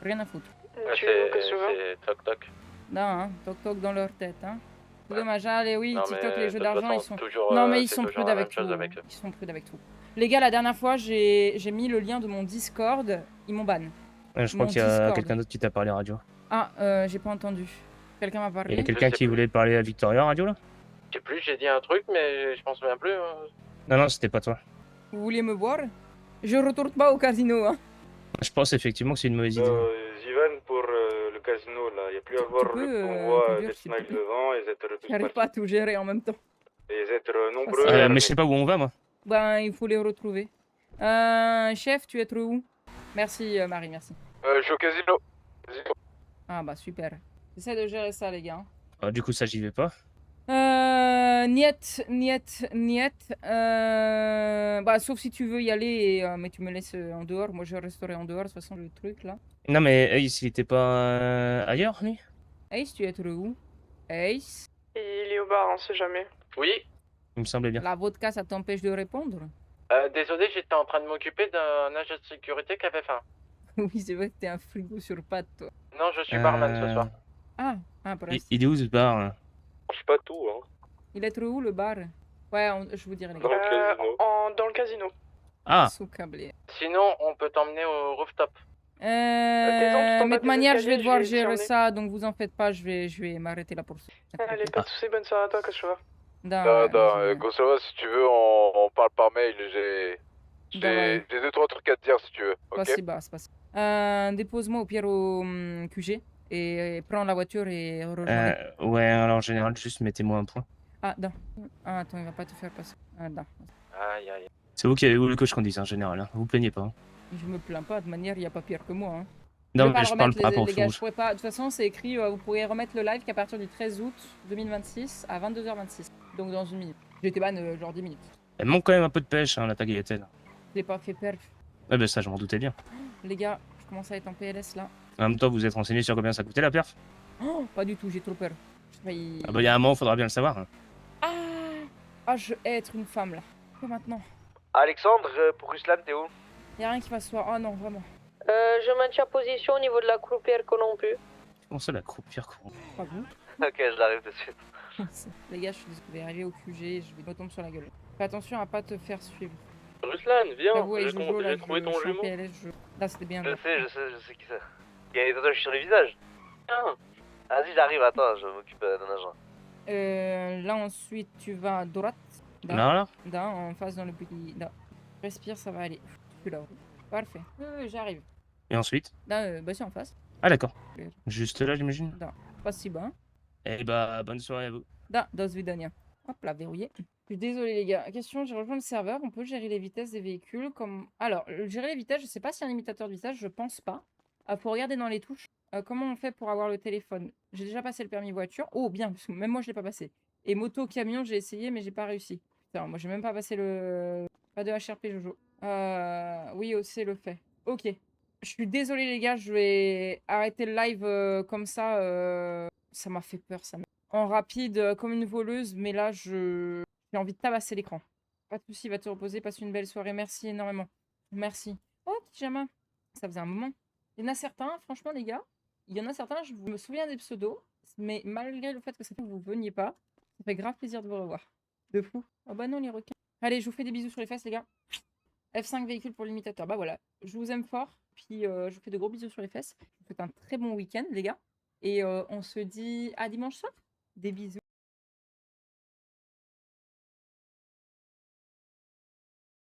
rien à foutre. Tu veux que je veux? C'est toc-toc. Non, hein, toc dans leur tête, hein. C'est dommage, allez, oui, Non, TikTok, mais les de jeux toute d'argent, façon, ils sont. toujours, Non, mais ils c'est sont toujours prudes la avec même chose tout. avec eux. Ils sont prudes avec tout. Les gars, la dernière fois, j'ai mis le lien de mon Discord, ils m'ont ban. Ouais, je crois Mon qu'il y a Discord. quelqu'un d'autre qui t'a parlé radio. Ah, j'ai pas entendu. Quelqu'un m'a Il y parlé? a quelqu'un qui voulait parler à Victoria radio là? Je sais plus, j'ai dit un truc, mais je pense même plus. Non, c'était pas toi. Vous vouliez me voir? Je retourne pas au casino, hein. Je pense effectivement que c'est une mauvaise idée. Zivan, pour le casino, là, il n'y a plus à voir peux, le convoi conduire, Dead s'il te Smile plaît. devant, ils êtes tous J'arrive pas à tout gérer en même temps. Et ils êtes nombreux. Mais je sais pas où on va moi. Il faut les retrouver. Chef, tu es trop où? Merci, Marie, merci. Je suis au casino. Ah bah super. J'essaie de gérer ça, les gars. Du coup, ça j'y vais pas. Niet. Sauf si tu veux y aller, mais tu me laisses en dehors. Moi, je resterai en dehors, de toute façon, le truc, là. Non, mais Ace, il était pas ailleurs, lui? Ace, tu es trop où? Ace? Il est au bar, on sait jamais. Oui. Il me semblait bien. La vodka, ça t'empêche de répondre? Désolé, j'étais en train de m'occuper d'un agent de sécurité qui avait faim. Oui, c'est vrai que t'es un frigo sur pattes, toi. Non, je suis barman ce soir. Presque. Il est où ce bar là? Je sais pas tout, hein. Il est trop où, le bar? Ouais, je vous dirai, les Dans gars. le casino. Dans le casino. Ah! Sous-câblé. Sinon, on peut t'emmener au rooftop. Mais de toute manière, je vais devoir gérer ça. ça, donc vous en faites pas, je vais m'arrêter là pour ça. Allez, pas de soucis, bonne soirée à toi, que je vois. Gossova, si tu veux, on parle par mail, j'ai 2-3 trucs à te dire si tu veux, ok? Spasiba. Dépose-moi au pire au QG et prends la voiture et rejoins. Ouais, alors en général, juste mettez-moi un point. Ah, non. Ah, attends, il va pas te faire passer. Ah, non. Aïe, aïe. C'est vous qui avez voulu que je conduise en général, hein. Vous plaignez pas. Hein. Je me plains pas, de manière, il n'y a pas pire que moi. Hein. Non, vais mais je le parle remettre, pas pour les gars, vous. je pourrais pas. De toute façon, c'est écrit, vous pourrez remettre le live qu'à partir du 13 août 2026 à 22h26. Donc dans une minute. J'étais ban genre 10 minutes. Elle manque quand même un peu de pêche, hein, la tagliatelle. Je l'ai pas fait perf. Ouais, bah ça, je m'en doutais bien. Les gars, je commence à être en PLS là. En même temps, vous êtes renseigné sur combien ça coûtait la perf? Oh, pas du tout, j'ai trop peur. Il... Ah bah, il y a un moment, faudra bien le savoir. Hein. Ah, je hais être une femme là. Quoi maintenant? Alexandre, pour Ruslan, t'es où? Y'a rien qui va se voir. Oh non, vraiment. Je maintiens position au niveau de la croupière corrompue. Comment ça, la croupière con? Pas vous. Ok, je l'arrive tout de suite. Les gars, je vais arriver au QG, je vais me tomber sur la gueule. Fais attention à pas te faire suivre. Ruslan, viens, J'avoue, avec j'ai Jojo, là, trouvé ton je suis en jumeau. PLS, Là, c'était bien. Je sais qui c'est. Il y a des tatouages sur le visage. Tiens. Vas-y, j'arrive, attends, je m'occupe d'un agent. Là, ensuite, tu vas à droite. Là, En face dans le petit... Là. Respire, ça va aller. Plus là. Parfait. J'arrive. Et ensuite? Là, bah c'est en face. Ah, d'accord. Juste là, j'imagine? Non, pas si bas. Eh bah, bonne soirée à vous. Da, dos vidania. Hop là, verrouillé. Je suis désolé les gars. Question, j'ai rejoint le serveur. On peut gérer les vitesses des véhicules comme... Alors, gérer les vitesses, je sais pas s'il y a un limitateur de vitesse, je pense pas. Faut regarder dans les touches. Comment on fait pour avoir le téléphone? J'ai déjà passé le permis voiture. Oh, bien, parce que même moi, je l'ai pas passé. Et moto, camion, j'ai essayé, mais j'ai pas réussi. Putain, moi, j'ai même pas passé le... Pas de HRP, Jojo. Oui, c'est le fait. Ok. Je suis désolé les gars, je vais arrêter le live comme ça. Ça m'a fait peur, ça. En rapide, comme une voleuse, mais là, j'ai envie de tabasser l'écran. Pas de soucis, va te reposer, passe une belle soirée. Merci énormément. Merci. Oh, pyjama. Ça faisait un moment. Il y en a certains, franchement les gars, il y en a certains, je me souviens des pseudos, mais malgré le fait que ça fait que vous veniez pas, ça fait grave plaisir de vous revoir. De fou. Oh bah non, les requins. Allez, je vous fais des bisous sur les fesses, les gars. F5 véhicule pour l'imitateur. Bah voilà, je vous aime fort. Puis je vous fais de gros bisous sur les fesses. Je vous souhaite un très bon week-end, les gars. Et on se dit à dimanche soir. Des bisous.